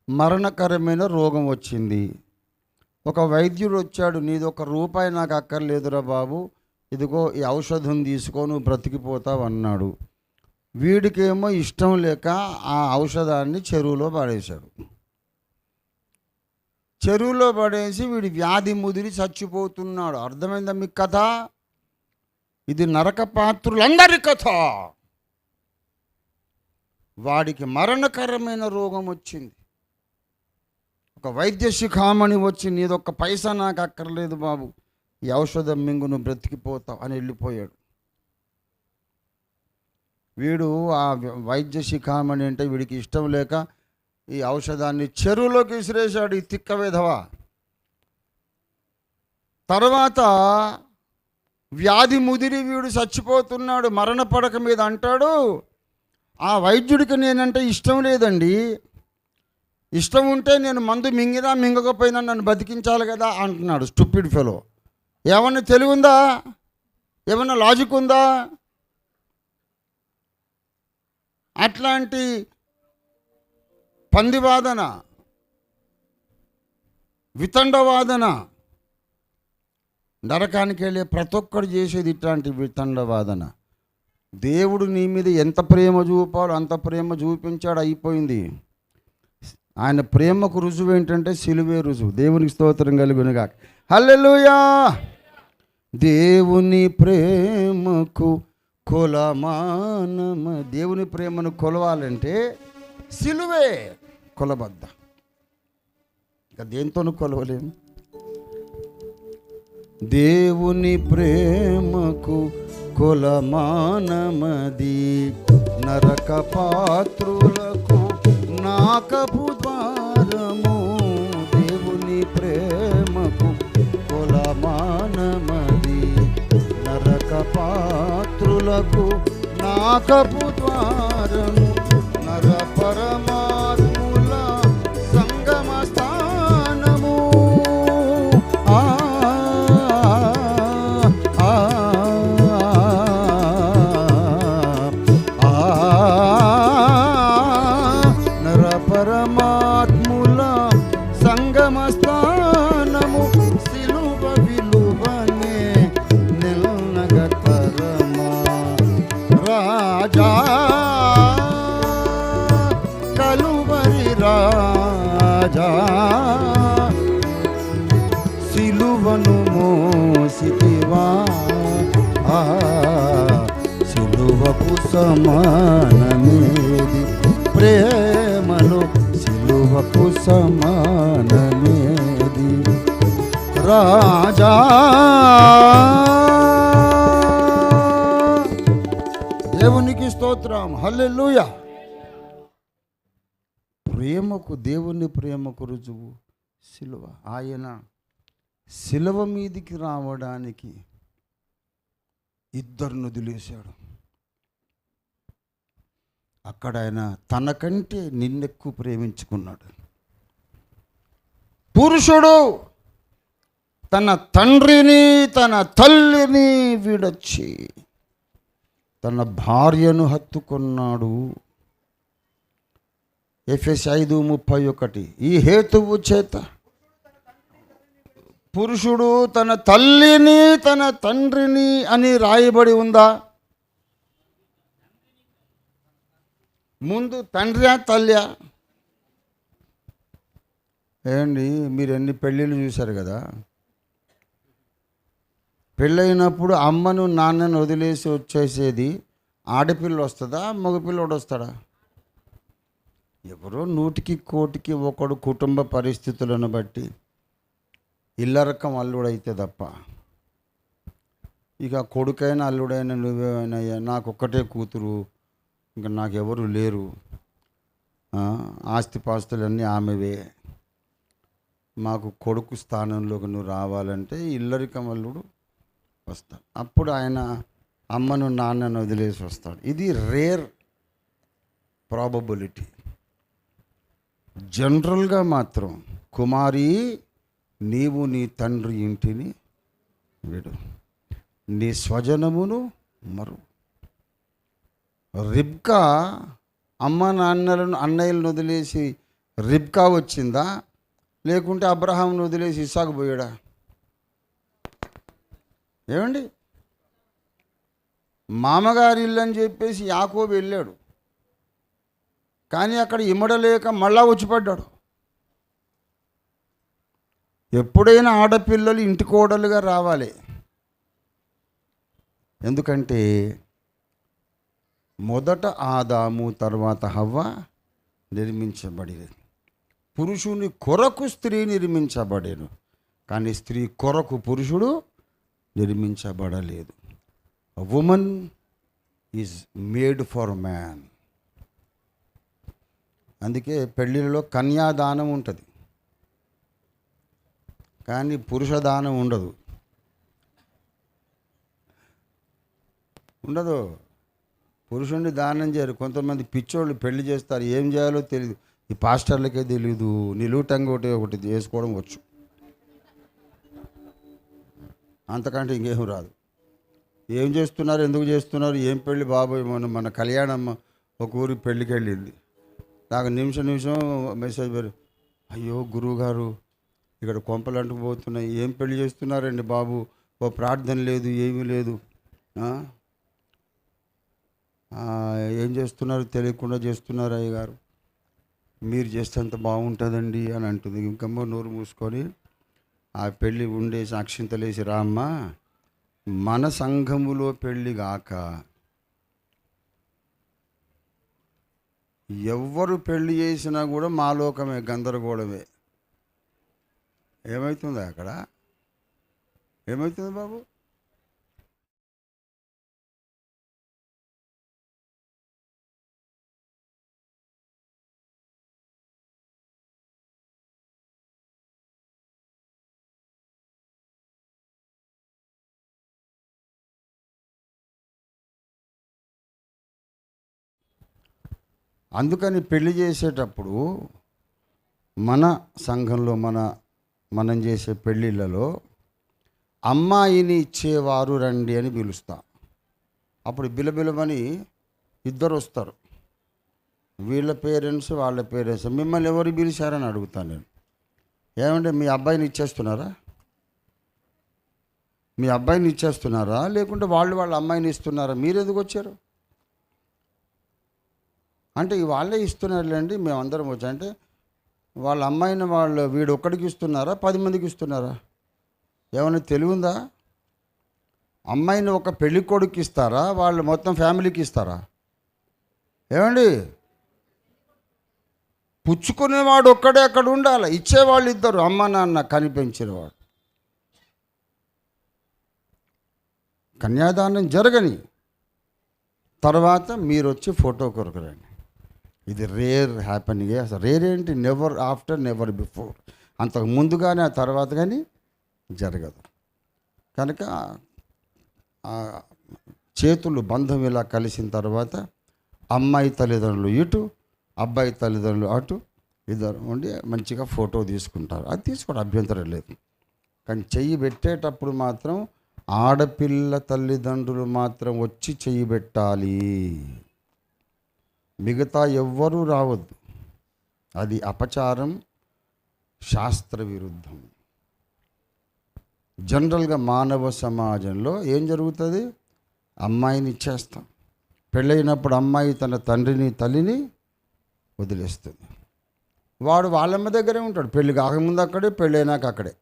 మరణకరమైన రోగం వచ్చింది, ఒక వైద్యుడు వచ్చాడు, నీది ₹1 నాకు అక్కర్లేదురా బాబు, ఇదిగో ఈ ఔషధం తీసుకో నువ్వు బ్రతికిపోతావు అన్నాడు. వీడికేమో ఇష్టం లేక ఆ ఔషధాన్ని చెరువులో పడేశాడు. చెరువులో పడేసి వీడి వ్యాధి ముదిరి చచ్చిపోతున్నాడు. అర్థమైందా మీకు కథ? ఇది నరక పాత్రులందరి కథ. వాడికి మరణకరమైన రోగం వచ్చింది. ఒక వైద్య శిఖామణి వచ్చి ₹1 నాకు అక్కర్లేదు బాబు, ఈ ఔషధం మింగు నువ్వు బ్రతికిపోతావు అని వెళ్ళిపోయాడు. వీడు ఆ వైద్య శిఖామణి అంటే వీడికి ఇష్టం లేక ఈ ఔషధాన్ని చెరువులోకి విసిరేశాడు, ఈ తిక్క విధవ. తర్వాత వ్యాధి ముదిరి వీడు చచ్చిపోతున్నాడు, మరణ పడక మీద అంటాడు, ఆ వైద్యుడికి నేనంటే ఇష్టం లేదండి, ఇష్టం ఉంటే నేను మందు మింగినా మింగకపోయినా నన్ను బతికించాలి కదా అంటున్నాడు. Stupid fellow. ఏమన్నా తెలివి ఉందా? ఏమన్నా లాజిక్ ఉందా? అట్లాంటి పందివాదన, వితండవాదన, నరకానికి వెళ్ళే ప్రతి ఒక్కరు చేసేది ఇట్లాంటి వితండవాదన. దేవుడు నీ మీద ఎంత ప్రేమ చూపాలో అంత ప్రేమ చూపించాడు, అయిపోయింది. ఆయన ప్రేమకు రుజువు ఏంటంటే సిలువే రుజువు. దేవునికి స్తోత్రం కలుగునుగా. హల్లెలూయా. దేవుని ప్రేమకు కొలమానమ. దేవుని ప్రేమను కొలవాలంటే సిలువే కొలబద్ద. ఇంకా దేంతోనూ కొలవలేము. దేవుని ప్రేమకు కొలమానమది, నరక పాత్రులకు నాకపు ద్వారము. దేవుని ప్రేమకు కొలమానమది, నరక పాత్రులకు నాకపు ద్వారము. నర పరమాత్ముల సంగమ స్థానము. నర పరమాత్ముల సంగమ స్థానము. సిలువ విలువనే నిల్నగతరమా. రాజా కలువరి రాజా, సిలువను మోసితివా. సిలువకు సమానమేది ప్రేమలో, సిలువకు సమానమేది రాజా. దేవునికి స్తోత్రం. హల్లెలూయా. ప్రేమకు, దేవుని ప్రేమకు రుజువు సిలువ. ఆయన సిలువ మీదికి రావడానికి 2 వదిలేశాడు. అక్కడ ఆయన తనకంటే నిన్నెక్కువ ప్రేమించుకున్నాడు. పురుషుడు తన తండ్రిని తన తల్లిని విడచి తన భార్యను హత్తుకున్నాడు. ఎఫెసీ 5:31. ఈ హేతువు చేత పురుషుడు తన తల్లిని తన తండ్రిని అని రాయబడి ఉందా? ముందు తండ్రియా తల్లియా? ఏమండి, మీరు ఎన్ని పెళ్ళిళ్ళు చూశారు కదా. పెళ్ళైనప్పుడు అమ్మను నాన్నను వదిలేసి వచ్చేసేది ఆడపిల్ల వస్తుందా, మగపిల్లడు వస్తాడా? ఎవరో 100కి ఒకడు కుటుంబ పరిస్థితులను బట్టి ఇల్లరకం అల్లుడైతే తప్ప. ఇక కొడుకైనా అల్లుడైనా నువ్వేమైనా నాకు ఒక్కటే కూతురు, ఇంకా నాకెవరు లేరు, ఆస్తిపాస్తులన్నీ ఆమెవే, మాకు కొడుకు స్థానంలోకి నువ్వు రావాలంటే ఇల్లరికం అల్లుడు వస్తాడు. అప్పుడు ఆయన అమ్మను నాన్నను వదిలేసి వస్తాడు. ఇది రేర్ ప్రాబబిలిటీ. జనరల్గా మాత్రం కుమారి నీవు నీ తండ్రి ఇంటిని విడు, నీ స్వజనమును మరు. రిబ్కా అమ్మ నాన్నలను అన్నయ్యలను వదిలేసి రిబ్కా వచ్చిందా, లేకుంటే అబ్రహాంను వదిలేసి ఇస్సాకు పోయాడా? ఏమండి, మామగారి ఇల్లు అని చెప్పేసి యాకోబు వెళ్ళాడు, కానీ అక్కడ ఇమ్మడలేక మళ్ళా వచ్చిపడ్డాడు. ఎప్పుడైనా ఆడపిల్లలు ఇంటి కోడలుగా రావాలి. ఎందుకంటే మొదట ఆదాము తర్వాత హవ్వ నిర్మించబడేది. పురుషుని కొరకు స్త్రీ నిర్మించబడేను, కానీ స్త్రీ కొరకు పురుషుడు నిర్మించబడలేదు. Woman is made for man. అందుకే పెళ్ళిళ్ళలో కన్యాదానం ఉంటుంది, కానీ పురుష దానం ఉండదు. పురుషుడిని దానం చేయరు. కొంతమంది పిచ్చోళ్ళు పెళ్లి చేస్తారు, ఏం చేయాలో తెలియదు. ఈ పాస్టర్లకే తెలియదు. నిలువుటంగా ఒకటి చేసుకోవడం వచ్చు, అంతకంటే ఇంకేం రాదు. ఏం చేస్తున్నారు, ఎందుకు చేస్తున్నారు, ఏం పెళ్ళి బాబోయ్. మన కళ్యాణమ్మ ఒక ఊరి పెళ్ళికి వెళ్ళింది. నాకు నిమిషం మెసేజ్ పెరు, అయ్యో గురువుగారు ఇక్కడ కొంపలు అంటుకుపోతున్నాయి, ఏం పెళ్లి చేస్తున్నారండి బాబు, ఓ ప్రార్థన లేదు, ఏమీ లేదు, ఏం చేస్తున్నారు తెలియకుండా చేస్తున్నారు అయ్యగారు, మీరు చేస్తే అంత బాగుంటుందండి అని అంటుంది. ఇంకమ్మో నోరు మూసుకొని ఆ పెళ్ళి ఉండేసి అక్షింతలేసి రామ్మ, మన సంఘములో పెళ్ళి గాక ఎవ్వరు పెళ్ళి చేసినా కూడా మాలోకమే, గందరగోళమే. ఏమవుతుంది అక్కడ? ఏమవుతుంది బాబు? అందుకని పెళ్లి చేసేటప్పుడు మన సంఘంలో మనం చేసే పెళ్ళిళ్ళలో అమ్మాయిని ఇచ్చేవారు రండి అని పిలుస్తాం. అప్పుడు బిలబిలమని ఇద్దరు వస్తారు, వీళ్ళ పేరెంట్స్ వాళ్ళ పేరెంట్స్. మిమ్మల్ని ఎవరు పిలిచారని అడుగుతాను నేను. ఏమంటే మీ అబ్బాయిని ఇచ్చేస్తున్నారా? మీ అబ్బాయిని ఇచ్చేస్తున్నారా లేకుంటే వాళ్ళ అమ్మాయిని ఇస్తున్నారా? మీరు ఎందుకు వచ్చారు అంటే వాళ్ళే ఇస్తున్నారులేండి, మేమందరం వచ్చా అంటే వాళ్ళ అమ్మాయిని వీడు ఒక్కడికి ఇస్తున్నారా 10 మందికి ఇస్తున్నారా? ఏమైనా తెలివిందా? అమ్మాయిని ఒక పెళ్లి కొడుకు ఇస్తారా, వాళ్ళు మొత్తం ఫ్యామిలీకి ఇస్తారా? ఏమండి, పుచ్చుకునేవాడు ఒక్కడే అక్కడ ఉండాలి, ఇచ్చేవాళ్ళు ఇద్దరు, అమ్మ నాన్న కనిపించినవాడు. కన్యాదానం జరగని తర్వాత మీరు వచ్చి ఫోటో కొరకు రండి. ఇది రేర్ హ్యాపెనింగ్. అసలు రేర్ ఏంటి? Never after, never before. అంతకు ముందు కానీ ఆ తర్వాత కానీ జరగదు. కనుక చేతులు బంధం ఇలా కలిసిన తర్వాత అమ్మాయి తల్లిదండ్రులు ఇటు, అబ్బాయి తల్లిదండ్రులు అటు, ఇద్దరు ఉండి మంచిగా ఫోటో తీసుకుంటారు. అది తీసుకోవడం అభ్యంతరం లేదు. కానీ చెయ్యి పెట్టేటప్పుడు మాత్రం ఆడపిల్ల తల్లిదండ్రులు మాత్రం వచ్చి చెయ్యి పెట్టాలి. మిగతా ఎవ్వరూ రావద్దు. అది అపచారం, శాస్త్ర విరుద్ధం. జనరల్గా మానవ సమాజంలో ఏం జరుగుతుంది? అమ్మాయిని ఇచ్చేస్తాం. పెళ్ళైనప్పుడు అమ్మాయి తన తండ్రిని తల్లిని వదిలేస్తుంది. వాడు వాళ్ళమ్మ దగ్గరే ఉంటాడు. పెళ్ళి కాకముందు అక్కడే, పెళ్ళైనాక అక్కడే.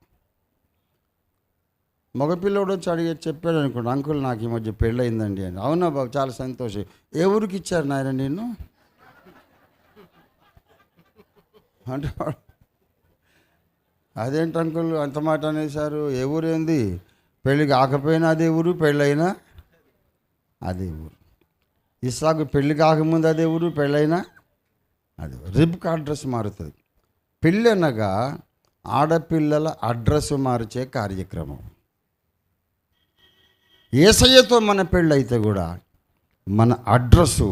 మగపిల్లడు వచ్చి అడిగి చెప్పాడు అనుకోండి, అంకుల్ నాకు ఈ మధ్య పెళ్ళయిందండి అని. అవునా బాబు, చాలా సంతోషం. ఏ ఊరికి ఇచ్చారు నాయన నిన్ను అంటే, అదేంటి అంకుల్ అంత మాట అనేసారు? ఏ ఊరు ఏంది? పెళ్ళి కాకపోయినా అదే ఊరు, పెళ్ళైనా అదే ఊరు. ఇస్సాకు పెళ్ళి కాకముందు అదే ఊరు, పెళ్ళైనా అదే. రిబ్కా అడ్రస్ మారుతుంది. పెళ్ళి అనగా ఆడపిల్లల అడ్రస్ మార్చే కార్యక్రమం. యేసయ్యతో మన పెళ్ళి అయితే కూడా మన అడ్రస్సు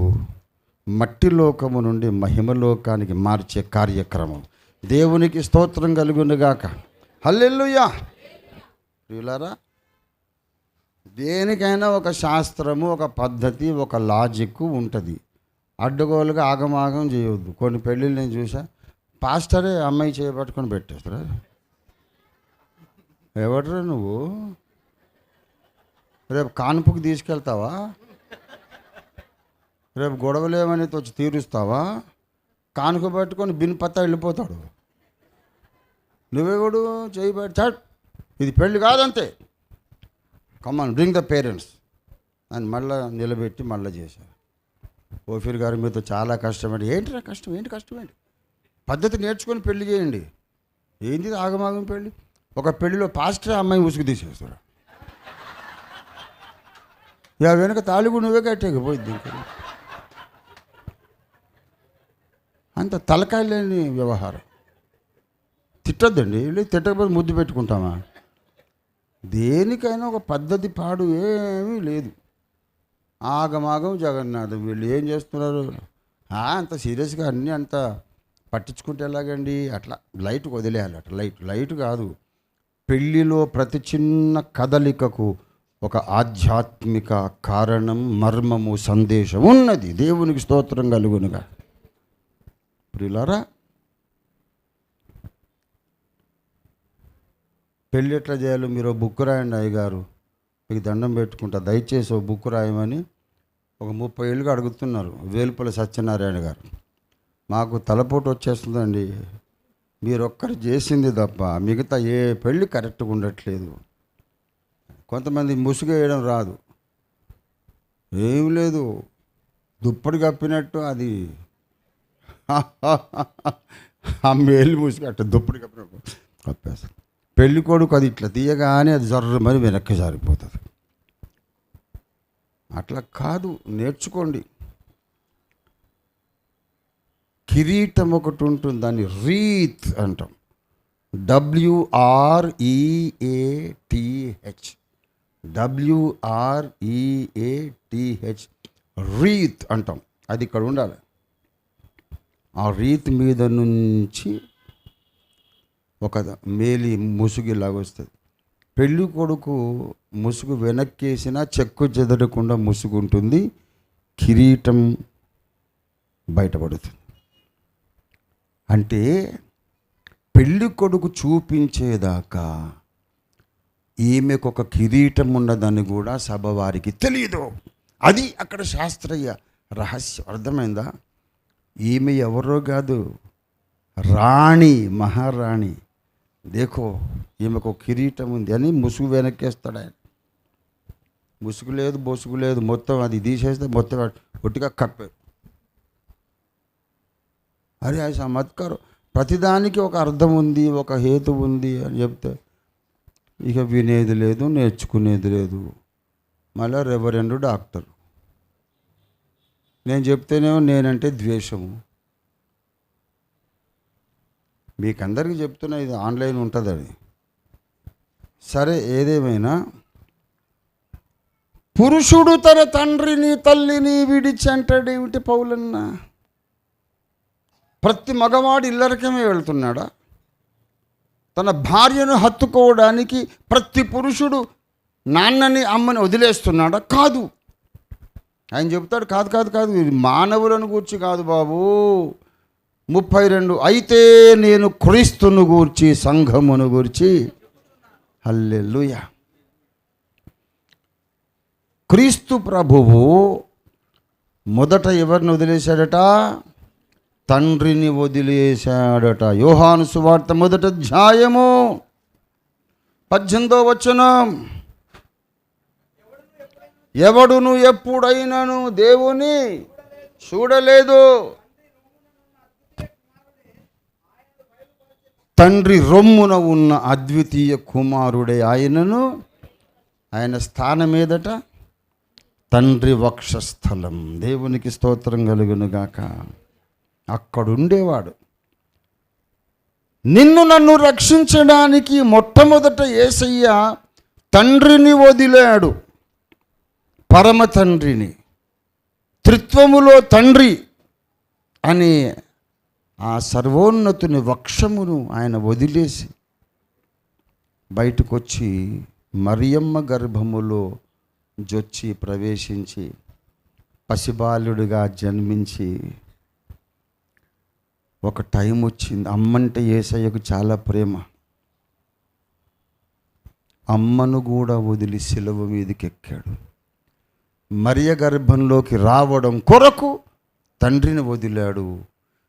మట్టి లోకము నుండి మహిమలోకానికి మార్చే కార్యక్రమం. దేవునికి స్తోత్రం కలుగునుగాక. హల్లెలూయా. ప్రియులారా, దేనికైనా ఒక శాస్త్రము, ఒక పద్ధతి, ఒక లాజిక్ ఉంటుంది. అడ్డగోలుగా ఆగమాగం చేయవద్దు. కొన్ని పెళ్ళిళ్ళు నేను చూసా, పాస్టరే అమ్మాయి చేయబట్టుకొని పెట్టేస్తారా. ఎవడరా నువ్వు? రేపు కాన్పుకి తీసుకెళ్తావా? రేపు గొడవలేమని వచ్చి తీరుస్తావా? కానుక పట్టుకొని బిన్పత్తా వెళ్ళిపోతాడు. నువ్వెవడు చేయబట్టాడు? ఇది పెళ్ళి కాదంతే. కమాన్ బ్రింగ్ ద పేరెంట్స్ అని మళ్ళీ నిలబెట్టి మళ్ళీ చేశారు. ఓఫీర్ గారు మీతో చాలా కష్టమండి. ఏంటిరా కష్టం? ఏంటి కష్టమేంటి? పద్ధతి నేర్చుకొని పెళ్లి చేయండి. ఏంది ఆగమాగం పెళ్ళి? ఒక పెళ్లిలో పాస్టర్ అమ్మాయి ఉసుగు తీసేస్తారు. ఇక వెనక తాళిగు నువ్వే కట్టేకపోయింది. అంత తలకాయ లేని వ్యవహారం. తిట్టద్దండి. తిట్టకపోతే ముద్దు పెట్టుకుంటామా? దేనికైనా ఒక పద్ధతి పాడు ఏమీ లేదు. ఆగమాగం జగన్నాథం. వీళ్ళు ఏం చేస్తున్నారు? అంత సీరియస్గా అన్నీ అంత పట్టించుకుంటే ఎలాగండి? అట్లా లైట్కి వదిలేయాలి. అట్లా లైట్ కాదు. పెళ్ళిలో ప్రతి చిన్న కదలికకు ఒక ఆధ్యాత్మిక కారణం, మర్మము, సందేశం ఉన్నది. దేవునికి స్తోత్రం కలుగునుగా. ప్రియులారా, పెళ్ళి ఎట్లా చేయాలో మీరు బుక్ రాయండి. అయ్యగారు మీకు దండం పెట్టుకుంటా, దయచేసి ఓ బుక్ రాయమని ఒక 30 ఏళ్ళుగా అడుగుతున్నారు వేలుపల్లి సత్యనారాయణ గారు. మాకు తలపోటు వచ్చేస్తుందండి, మీరొక్కరు చేసింది తప్ప మిగతా ఏ పెళ్ళి కరెక్ట్గా ఉండట్లేదు. కొంతమంది ముసుగు వేయడం రాదు, ఏం లేదు, దుప్పటి కప్పినట్టు అది ఆ మేలు ముసుగు అట్ట దుప్పటి కప్పినట్టు కప్పేస్తారు. పెళ్ళి కొడుకు అది ఇట్లా తీయగానే అది జర్రమని వెనక్కి జారిపోతుంది. అట్లా కాదు, నేర్చుకోండి. కిరీటం ఒకటి ఉంటుంది, దాన్ని రీత్ అంటాం. WREATH రీత్ అంటాం. అది ఇక్కడ ఉండాలి. ఆ రీత్ మీద నుంచి ఒక మేలి ముసుగులాగా వస్తుంది. పెళ్ళి కొడుకు ముసుగు వెనక్కేసినా చెక్కు చెదరకుండా ముసుగు ఉంటుంది, కిరీటం బయటపడుతుంది. అంటే పెళ్ళి కొడుకు చూపించేదాకా ఈమెకు ఒక కిరీటం ఉన్నదని కూడా సభ వారికి తెలియదు. అది అక్కడ శాస్త్రీయ రహస్యం. అర్థమైందా? ఈమె ఎవరో కాదు, రాణి, మహారాణి. దేఖో ఈమెకు కిరీటం ఉంది అని ముసుగు వెనక్కేస్తాడు ఆయన. ముసుగు లేదు, బొసుగు లేదు, మొత్తం అది తీసేస్తే మొత్తం ఒట్టిగా కప్పే. అరే ఆ చమత్కారం. ప్రతిదానికి ఒక అర్థం ఉంది, ఒక హేతు ఉంది అని చెప్తే ఇక వినేది లేదు, నేర్చుకునేది లేదు. మళ్ళీ రెవరెండు డాక్టర్. నేను చెప్తేనేమో నేనంటే ద్వేషము. మీకు అందరికీ చెప్తున్నా, ఇది ఆన్లైన్ ఉంటుందని. సరే, ఏదేమైనా పురుషుడు తన తండ్రిని తల్లిని విడిచి అంటాడేమిటి పౌలన్న? ప్రతి మగవాడు ఇల్లరికమే వెళ్తున్నాడా? తన భార్యను హత్తుకోవడానికి ప్రతి పురుషుడు నాన్నని అమ్మని వదిలేస్తున్నాడా? కాదు. ఆయన చెప్తాడు, కాదు కాదు కాదు, ఇది మానవులను గూర్చి కాదు బాబు. 32 అయితే నేను క్రీస్తును గూర్చి సంఘమును గూర్చి. హల్లెలూయా. క్రీస్తు ప్రభువు మొదట ఎవరిని వదిలేశాడట? తండ్రిని వదిలేశాడట. యోహాను సువార్త 1వ అధ్యాయము 18వ వచనం, ఎవడును ఎప్పుడైనాను దేవుని చూడలేదు, తండ్రి రొమ్మున ఉన్న అద్వితీయ కుమారుడే ఆయనను. ఆయన స్థానం ఏదట? తండ్రి వక్షస్థలం. దేవునికి స్తోత్రం కలుగునుగాక. అక్కడుండేవాడు. నిన్ను నన్ను రక్షించడానికి మొట్టమొదట యేసయ్య తండ్రిని వదిలాడు. పరమ తండ్రిని, త్రిత్వములో తండ్రి అనే ఆ సర్వోన్నతుని వక్షమును ఆయన వదిలేసి బయటకు వచ్చి మరియమ్మ గర్భములో జొచ్చి ప్రవేశించి పసిబాలుడిగా జన్మించి ఒక టైం వచ్చింది. అమ్మంటే యేసయ్యకు చాలా ప్రేమ. అమ్మను కూడా వదిలి సిలువ మీదకి ఎక్కాడు. మరియ గర్భంలోకి రావడం కొరకు తండ్రిని వదిలాడు.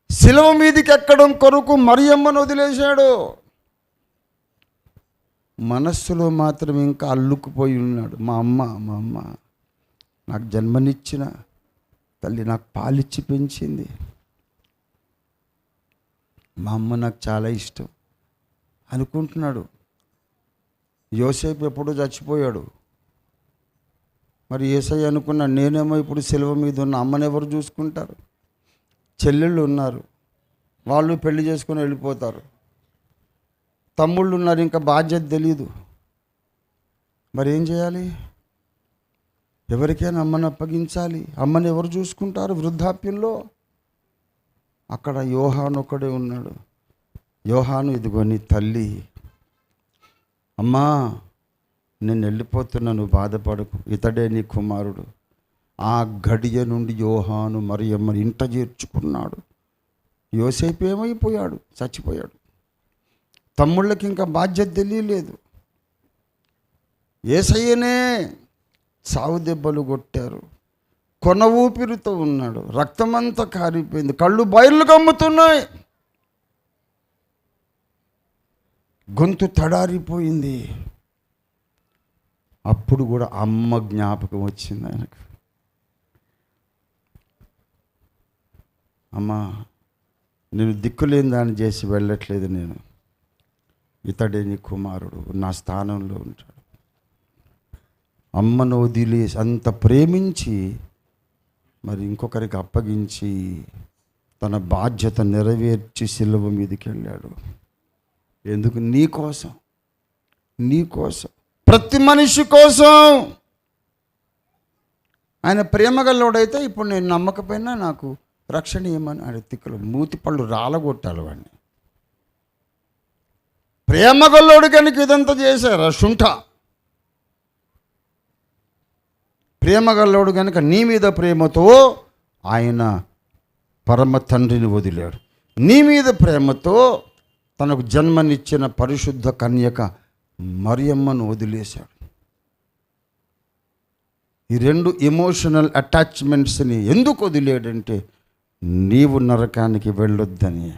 సిలువ మీదకి ఎక్కడం కొరకు మరియమ్మను వదిలేశాడు. మనస్సులో మాత్రం ఇంకా అల్లుకుపోయి ఉన్నాడు. మా అమ్మ నాకు జన్మనిచ్చిన తల్లి, నాకు పాలిచ్చి పెంచింది, మా అమ్మ నాకు చాలా ఇష్టం అనుకుంటున్నాడు. యోసేపు ఎప్పుడో చచ్చిపోయాడు. మరి యేసయ్య అనుకున్నాడు, నేనేమో ఇప్పుడు సిలువ మీద ఉన్న అమ్మని ఎవరు చూసుకుంటారు? చెల్లెళ్ళు ఉన్నారు, వాళ్ళు పెళ్లి చేసుకొని వెళ్ళిపోతారు. తమ్ముళ్ళు ఉన్నారు, ఇంకా బాధ్యత తెలియదు. మరి ఏం చేయాలి? ఎవరికైనా అమ్మని అప్పగించాలి. అమ్మని ఎవరు చూసుకుంటారు వృద్ధాప్యంలో? అక్కడ యోహాను ఒక్కడే ఉన్నాడు. యోహాను, ఇదిగో నీ తల్లి. అమ్మా, నేను వెళ్ళిపోతున్నా, నువ్వు బాధపడకు, ఇతడే నీ కుమారుడు. ఆ గడియ నుండి యోహాను మరియమ్మని ఇంట చేర్చుకున్నాడు. యోసేపు ఏమైపోయాడు? చచ్చిపోయాడు. తమ్ముళ్ళకి ఇంకా బాధ్యత తెలియలేదు. యేసయ్యనే సావు దెబ్బలు కొట్టారు. కొన ఊపిరితో ఉన్నాడు. రక్తమంతా కారిపోయింది. కళ్ళు బయళ్ళు కమ్ముతున్నాయి. గొంతు తడారిపోయింది. అప్పుడు కూడా అమ్మ జ్ఞాపకం వచ్చింది ఆయనకు. అమ్మా, నేను దిక్కులేని దాన్ని చేసి వెళ్ళట్లేదు, నేను ఇతడే నీ కుమారుడు, నా స్థానంలో ఉంటాడు. అమ్మను వదిలేసి అంత ప్రేమించి మరి ఇంకొకరికి అప్పగించి తన బాధ్యత నెరవేర్చి సిలువ మీదకి వెళ్ళాడు. ఎందుకు? నీ కోసం, ప్రతి మనిషి కోసం. ఆయన ప్రేమగల్లోడైతే ఇప్పుడు నేను నమ్మకపోయినా నాకు రక్షణ ఏమని ఆయన తిక్కలు మూతి పళ్ళు రాలగొట్టాలి వాడిని. ప్రేమగల్లోడు కనుక ఇదంతా చేశారు శుంఠ. ప్రేమగల్లోడు కనుక నీ మీద ప్రేమతో ఆయన పరమ తండ్రిని వదిలాడు. నీ మీద ప్రేమతో తనకు జన్మనిచ్చిన పరిశుద్ధ కన్యక మరియమ్మను వదిలేశాడు. ఈ రెండు ఎమోషనల్ అటాచ్మెంట్స్ని ఎందుకు వదిలేడంటే, నీవు నరకానికి వెళ్ళొద్దని.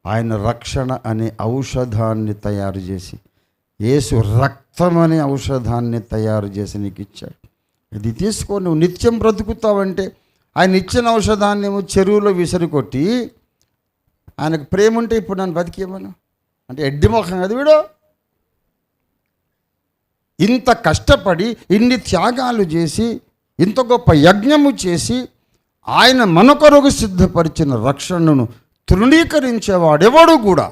ఆయన రక్షణ అనే ఔషధాన్ని తయారు చేసి, యేసు రక్తం అనే ఔషధాన్ని తయారు చేసి నీకు ఇచ్చాడు. ఇది తీసుకో, నువ్వు నిత్యం బ్రతుకుతావంటే. ఆయన ఇచ్చిన ఔషధాన్ని ఏమో చెరువులో విసిరికొట్టి, ఆయనకు ప్రేమ ఉంటే ఇప్పుడు నన్ను బతికేమను అంటే ఎడ్డి మొఖం అది వీడు. ఇంత కష్టపడి ఇన్ని త్యాగాలు చేసి ఇంత గొప్ప యజ్ఞము చేసి ఆయన మన కొరకు సిద్ధపరిచిన రక్షణను తృణీకరించేవాడెవడు కూడా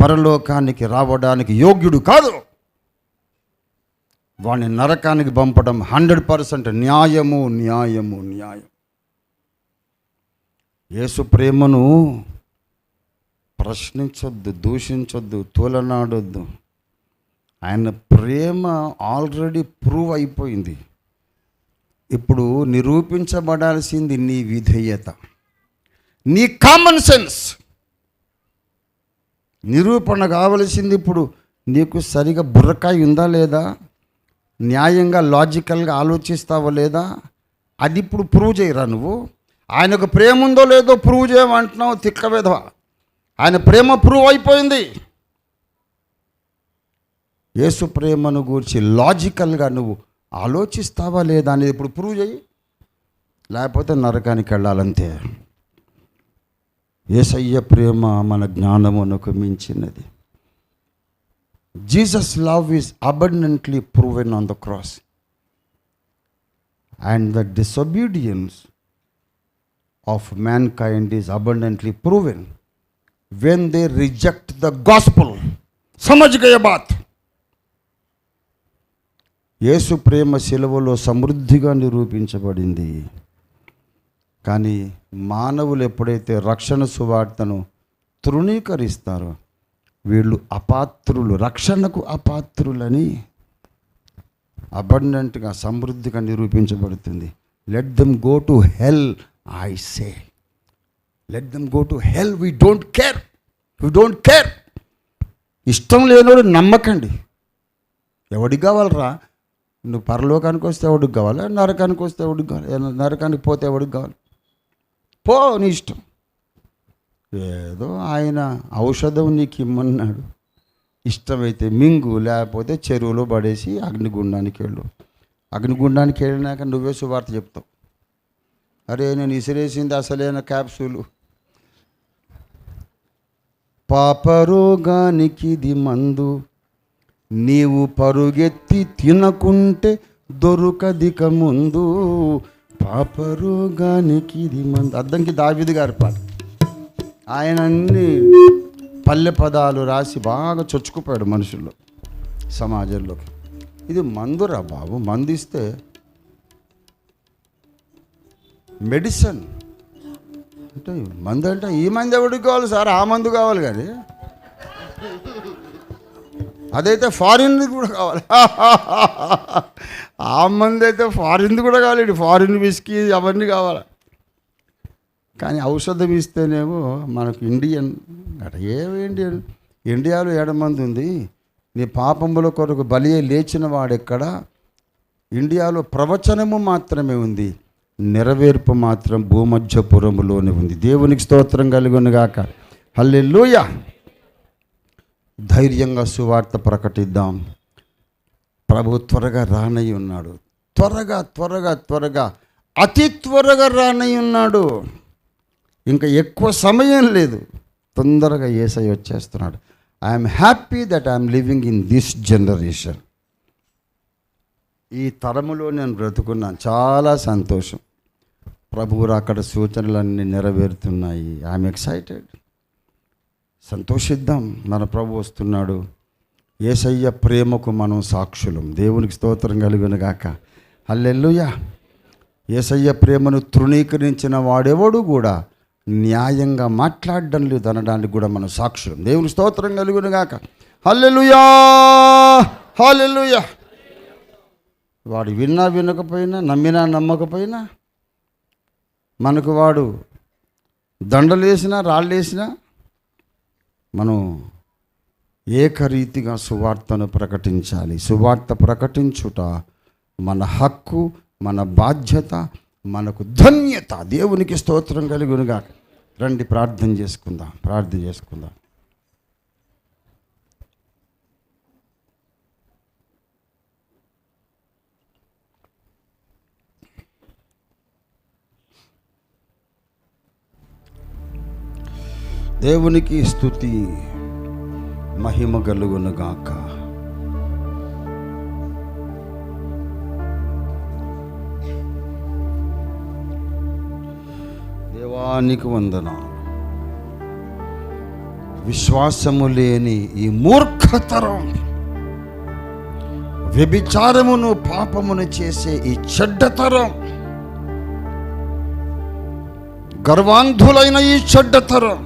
పరలోకానికి రావడానికి యోగ్యుడు కాదు. వాడిని నరకానికి పంపడం 100% న్యాయము. యేసు ప్రేమను ప్రశ్నించొద్దు, దూషించొద్దు, తోలనాడొద్దు. ఆయన ప్రేమ ఆల్రెడీ ప్రూవ్ అయిపోయింది. ఇప్పుడు నిరూపించబడాల్సింది నీ విధేయత, నీ కామన్ సెన్స్. నిరూపణ కావలసింది ఇప్పుడు నీకు సరిగా బుర్రకాయ ఉందా లేదా, న్యాయంగా లాజికల్గా ఆలోచిస్తావా లేదా, అది ఇప్పుడు ప్రూవ్ చేయరా నువ్వు. ఆయనకు ప్రేమ ఉందో లేదో ప్రూవ్ చేయమంటున్నావు, తిక్క విధవ. ఆయన ప్రేమ ప్రూవ్ అయిపోయింది. యేసు ప్రేమను గురించి లాజికల్గా నువ్వు ఆలోచిస్తావా లేదా అనేది ఇప్పుడు ప్రూవ్ చేయి, లేకపోతే నరకానికి వెళ్ళాలంతే. యేసయ్య ప్రేమ మన జ్ఞానమునకు మించినది. Jesus love is abundantly proven on the cross, and the disobedience of mankind is abundantly proven when they reject the gospel. సమజ్ గయ బాత్. యేసు ప్రేమ శిలువలో సమృద్ధిగా నిరూపించబడింది. కానీ మానవులు ఎప్పుడైతే రక్షణ సువార్తను తృణీకరిస్తారో వీళ్ళు అపాత్రులు, రక్షణకు అపాత్రులని అబండెంట్గా సమృద్ధిగా నిరూపించబడుతుంది. Let them go to hell. I say let them go to hell. We don't care. ఇష్టం లేనోడు నమ్మకండి. ఎవడికి కావాలరా? నువ్వు పరలోకానికి వస్తే ఎవడికి కావాలా, నరకానికి వస్తే ఎవడికి కావాలి, నరకానికి పోతే ఎవడికి కావాలి? పో, నీ ఇష్టం. ఏదో ఆయన ఔషధం నీకు ఇమ్మన్నాడు, ఇష్టమైతే మింగు, లేకపోతే చెరువులో పడేసి అగ్నిగుండానికి వెళ్ళు. అగ్నిగుండానికి వెళ్ళినాక నువ్వే సువార్త చెప్తావు. అరే నేను ఇసిరేసింది అసలైన క్యాప్సూలు. పాపరోగానికి ఇది మందు, నీవు పరుగెత్తి తినకుంటే దొరకదిక ముందు. పాపరోగానికి ఇది మందు. అద్దంకి దావీదు గారి పాట. ఆయన అన్ని పల్లె పదాలు రాసి బాగా చొచ్చుకుపోయాడు మనుషుల్లో, సమాజంలోకి. ఇది మందురా బాబు, మందు ఇస్తే మెడిసిన్ అంటే మందు అంటే ఈ మందు ఎవడికి కావాలి సార్? ఆ మందు కావాలి. కానీ అదైతే ఫారిన్ది కూడా కావాలి. ఆ మంది అయితే ఫారిన్ది కూడా కావాలి, ఫారిన్ విస్కీ అవన్నీ కావాలి. కానీ ఔషధం ఇస్తేనేమో మనకు ఇండియన్ అట. ఏమి ఇండియన్? ఇండియాలో 7 మంది ఉంది. నీ పాపముల కొరకు బలి లేచిన వాడెక్కడ? ఇండియాలో ప్రవచనము మాత్రమే ఉంది, నెరవేర్పు మాత్రం భూమధ్యపురములోనే ఉంది. దేవునికి స్తోత్రం కలుగునుగాక. హల్లెలూయా. ధైర్యంగా సువార్త ప్రకటిద్దాం. ప్రభు త్వరగా రానై ఉన్నాడు. త్వరగా అతి త్వరగా రానై ఉన్నాడు. ఇంకా ఎక్కువ సమయం లేదు, తొందరగా యేసయ్య వచ్చేస్తున్నాడు. I'm happy that I'm living in this generation. ఈ తరములో నేను బ్రతుకున్నాను, చాలా సంతోషం. ప్రభువు అక్కడ సూచనలన్నీ నెరవేరుతున్నాయి. I'm excited. సంతోషిద్దాం, మన ప్రభు వస్తున్నాడు. యేసయ్య ప్రేమకు మనం సాక్షులం. దేవునికి స్తోత్రం కలుగునుగాక. హల్లెలూయా. యేసయ్య ప్రేమను తృణీకరించిన వాడెవడు కూడా న్యాయంగా మాట్లాడడం లేదు అనడానికి కూడా మనం సాక్షులం. దేవునికి స్తోత్రం కలుగునుగాక. హల్లెలూయా. హల్లెలూయా. వాడు విన్నా వినకపోయినా, నమ్మినా నమ్మకపోయినా, మనకు వాడు దండలేసినా రాళ్ళేసినా మనం ఏకరీతిగా సువార్తను ప్రకటించాలి. సువార్త ప్రకటించుట మన హక్కు, మన బాధ్యత, మనకు ధన్యత. దేవునికి స్తోత్రం కలుగునుగా. రండి ప్రార్థన చేసుకుందాం. దేవునికి స్తుతి మహిమ కలుగునుగాక. దేవానికి వందనాలు. విశ్వాసము లేని ఈ మూర్ఖతరం వ్యభిచారమును పాపమును చేసే ఈ చెడ్డతరం, గర్వాంధులైన ఈ చెడ్డతరం,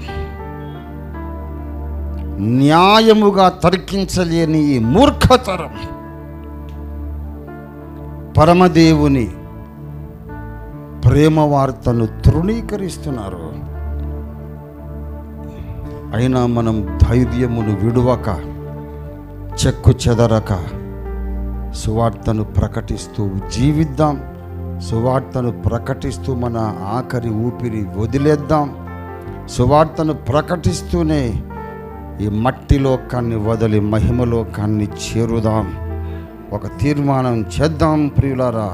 న్యాయముగా తర్కించలేని ఈ మూర్ఖతరం పరమదేవుని ప్రేమ వార్తను తృణీకరిస్తున్నారు. అయినా మనం ధైర్యమును విడువక, చెక్కు చెదరక సువార్తను ప్రకటిస్తూ జీవిద్దాం. సువార్తను ప్రకటిస్తూ మన ఆఖరి ఊపిరి వదిలేద్దాం. సువార్తను ప్రకటిస్తూనే ఈ మట్టి లోకాన్ని వదిలి మహిమలోకాన్ని చేరుదాం. ఒక తీర్మానం చేద్దాం ప్రియులారా.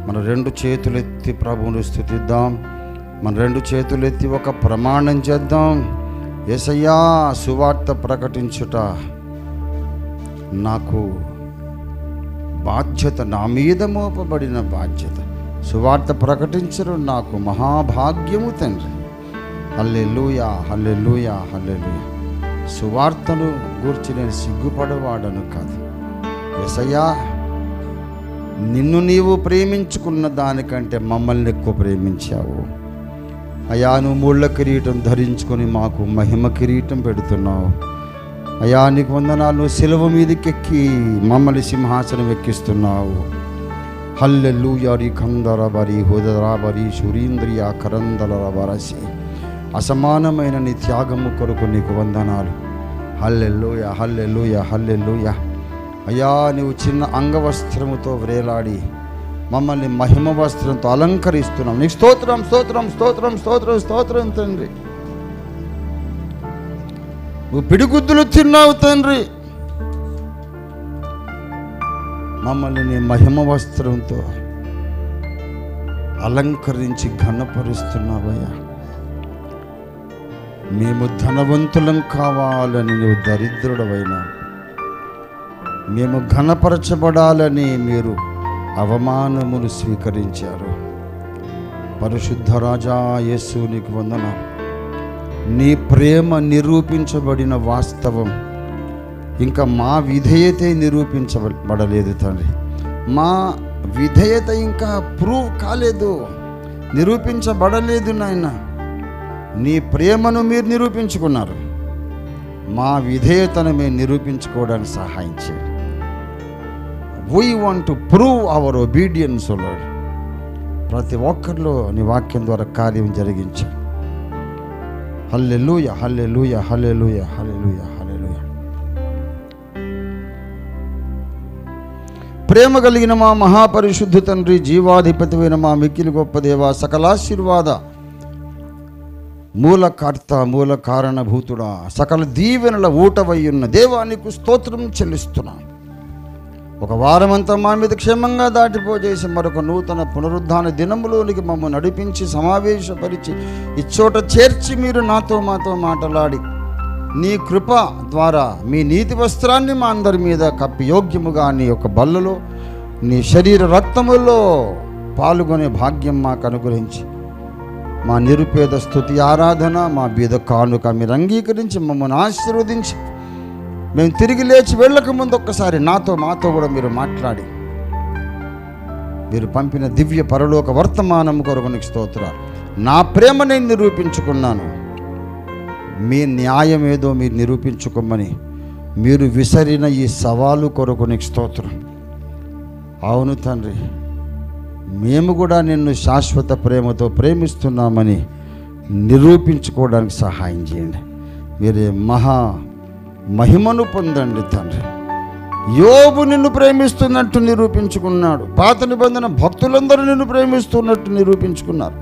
మన 2 చేతులెత్తి ప్రభువును స్తుతిద్దాం. మన 2 చేతులెత్తి ఒక ప్రమాణం చేద్దాం. యేసయ్యా, సువార్త ప్రకటించుట నాకు బాధ్యత, నా మీద మోపబడిన బాధ్యత. సువార్త ప్రకటించడం నాకు మహాభాగ్యము తండ్రి. హల్లెలూయా, హల్లెలూయా, హల్లెలూయా. సువార్తను గూర్చి నేను సిగ్గుపడవాడను కాదు. యేసయ్యా, నిన్ను నీవు ప్రేమించుకున్న దానికంటే మమ్మల్ని ఎక్కువ ప్రేమించావు. అయ్యా, నువ్వు ముళ్ళ కిరీటం ధరించుకొని మాకు మహిమ కిరీటం పెడుతున్నావు. అయ్యా, నీకు వందనాలు. నువ్వు శిలువ మీదకెక్కి మమ్మల్ని సింహాసనం ఎక్కిస్తున్నావు. హల్లెలూయా. రికందరబరి హోదరాబరి సురీంద్రియ కరందలరబరసి. అసమానమైన నీ త్యాగము కొరకు నీకు వందనాలు. హల్లెలూయా, హల్లెలూయా, హల్లెలూయా. అయ్యా, నువ్వు చిన్న అంగవస్త్రముతో వ్రేలాడి మమ్మల్ని మహిమ వస్త్రంతో అలంకరిస్తున్నాం. నీకు స్తోత్రం, స్తోత్రం, స్తోత్రం, స్తోత్రం, స్తోత్రం తండ్రి. నువ్వు పిడిగుద్దులు తిన్నావు తండ్రి. మమ్మల్ని నీ మహిమ వస్త్రంతో అలంకరించి ఘనపరుస్తున్నావయ్యా. మేము ధనవంతులం కావాలని నువ్వు దరిద్రుడవైనా, మేము ఘనపరచబడాలని మీరు అవమానములు స్వీకరించారు. పరిశుద్ధ రాజా యేసు, నీకు వందనాలు. నీ ప్రేమ నిరూపించబడిన వాస్తవం ఇంకా మా విధేయతే నిరూపించబడలేదు తండ్రి. మా విధేయత ఇంకా ప్రూవ్ కాలేదు, నిరూపించబడలేదు నాయన. నీ ప్రేమను మీరు నిరూపించుకున్నారు. మా విధేయతను మేము నిరూపించుకోవడానికి సహాయం చేయండి. We want to prove our obedience, O Lord. ప్రతి ఒక్కరిలో నీ వాక్యం ద్వారా కార్యం జరిగించు. హల్లెలూయా, హల్లెలూయా, హల్లెలూయా, హల్లెలూయా, హల్లెలూయా. ప్రేమ కలిగిన మా మహాపరిశుద్ధ తండ్రి, జీవాధిపతివైన మా మిక్కిలి గొప్ప దేవ, సకలాశీర్వాద మూలకర్త, మూల కారణభూతుడా, సకల దీవెనల ఊటవయ్యున్న దేవా, నీకు స్తోత్రం చెల్లిస్తున్నాను. ఒక వారమంతా మా మీద క్షేమంగా దాటిపోజేసి మరొక నూతన పునరుద్ధాన దినములోనికి మమ్మల్ని నడిపించి సమావేశపరిచి ఇచ్చోట చేర్చి మీరు నాతో మాతో మాట్లాడి నీ కృప ద్వారా మీ నీతి వస్త్రాన్ని మా అందరి మీద కప్పి యోగ్యముగా నీ యొక్క బల్లలో నీ శరీర రక్తములో పాల్గొనే భాగ్యం మాకు అనుగ్రహించి మా నిరుపేద స్తుతి ఆరాధన, మా బీద కానుక మీరు అంగీకరించి మమ్మల్ని ఆశీర్వదించి మేము తిరిగి లేచి వెళ్ళక ముందు ఒక్కసారి మాతో కూడా మీరు మాట్లాడి మీరు పంపిన దివ్య పరలోక వర్తమానం కొరకు నీకు స్తోత్రాలు. నా ప్రేమ నేను నిరూపించుకున్నాను, మీ న్యాయం ఏదో మీరు నిరూపించుకోమని మీరు విసరిన ఈ సవాలు కొరకు నీకు స్తోత్రం. అవును తండ్రి, మేము కూడా నిన్ను శాశ్వత ప్రేమతో ప్రేమిస్తున్నామని నిరూపించుకోవడానికి సహాయం చేయండి. మీరే మహిమను పొందండి తండ్రి. యోబు నిన్ను ప్రేమిస్తున్నట్టు నిరూపించుకున్నాడు. పాత నిబంధన భక్తులందరూ నిన్ను ప్రేమిస్తున్నట్టు నిరూపించుకున్నారు.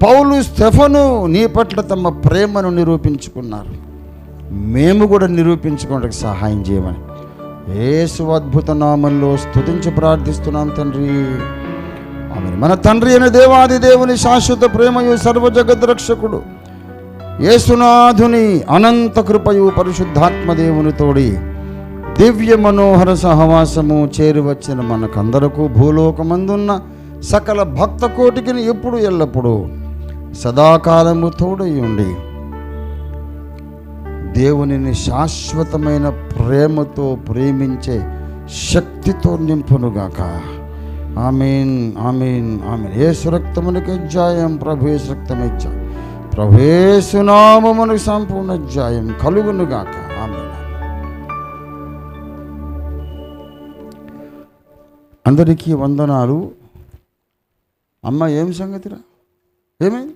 పౌలు, స్టెఫను నీ పట్ల తమ ప్రేమను నిరూపించుకున్నారు. మేము కూడా నిరూపించుకోవడానికి సహాయం చేయమని యేసు అద్భుత నామంలో స్తుతించి ప్రార్థిస్తున్నాం తండ్రి, ఆమేన్. మన తండ్రి అయిన దేవాది దేవుని శాశ్వత ప్రేమయు సర్వజగత్ రక్షకుడు యేసునాథుని అనంత కృపయు పరిశుద్ధాత్మ దేవుని తోడి దివ్య మనోహర సహవాసము చేరువచ్చిన మనకందరకు భూలోకమందున్న సకల భక్త కోటికి ఎప్పుడు ఎల్లప్పుడూ సదాకాలము తోడయుండి దేవునిని శాశ్వతమైన ప్రేమతో ప్రేమించే శక్తితో నింపునుగాక. ఆమేన్, ఆమేన్, ఆమేన్. యేసు రక్తమునకు జయం, ప్రభు యేసు రక్తమే జయం, ప్రభు యేసు నామమునకు సంపూర్ణ జయం కలుగునుగాక. ఆమేన్. అందరికీ వందనాలు. అమ్మ, ఏం సంగతిరా? ఏమైంది?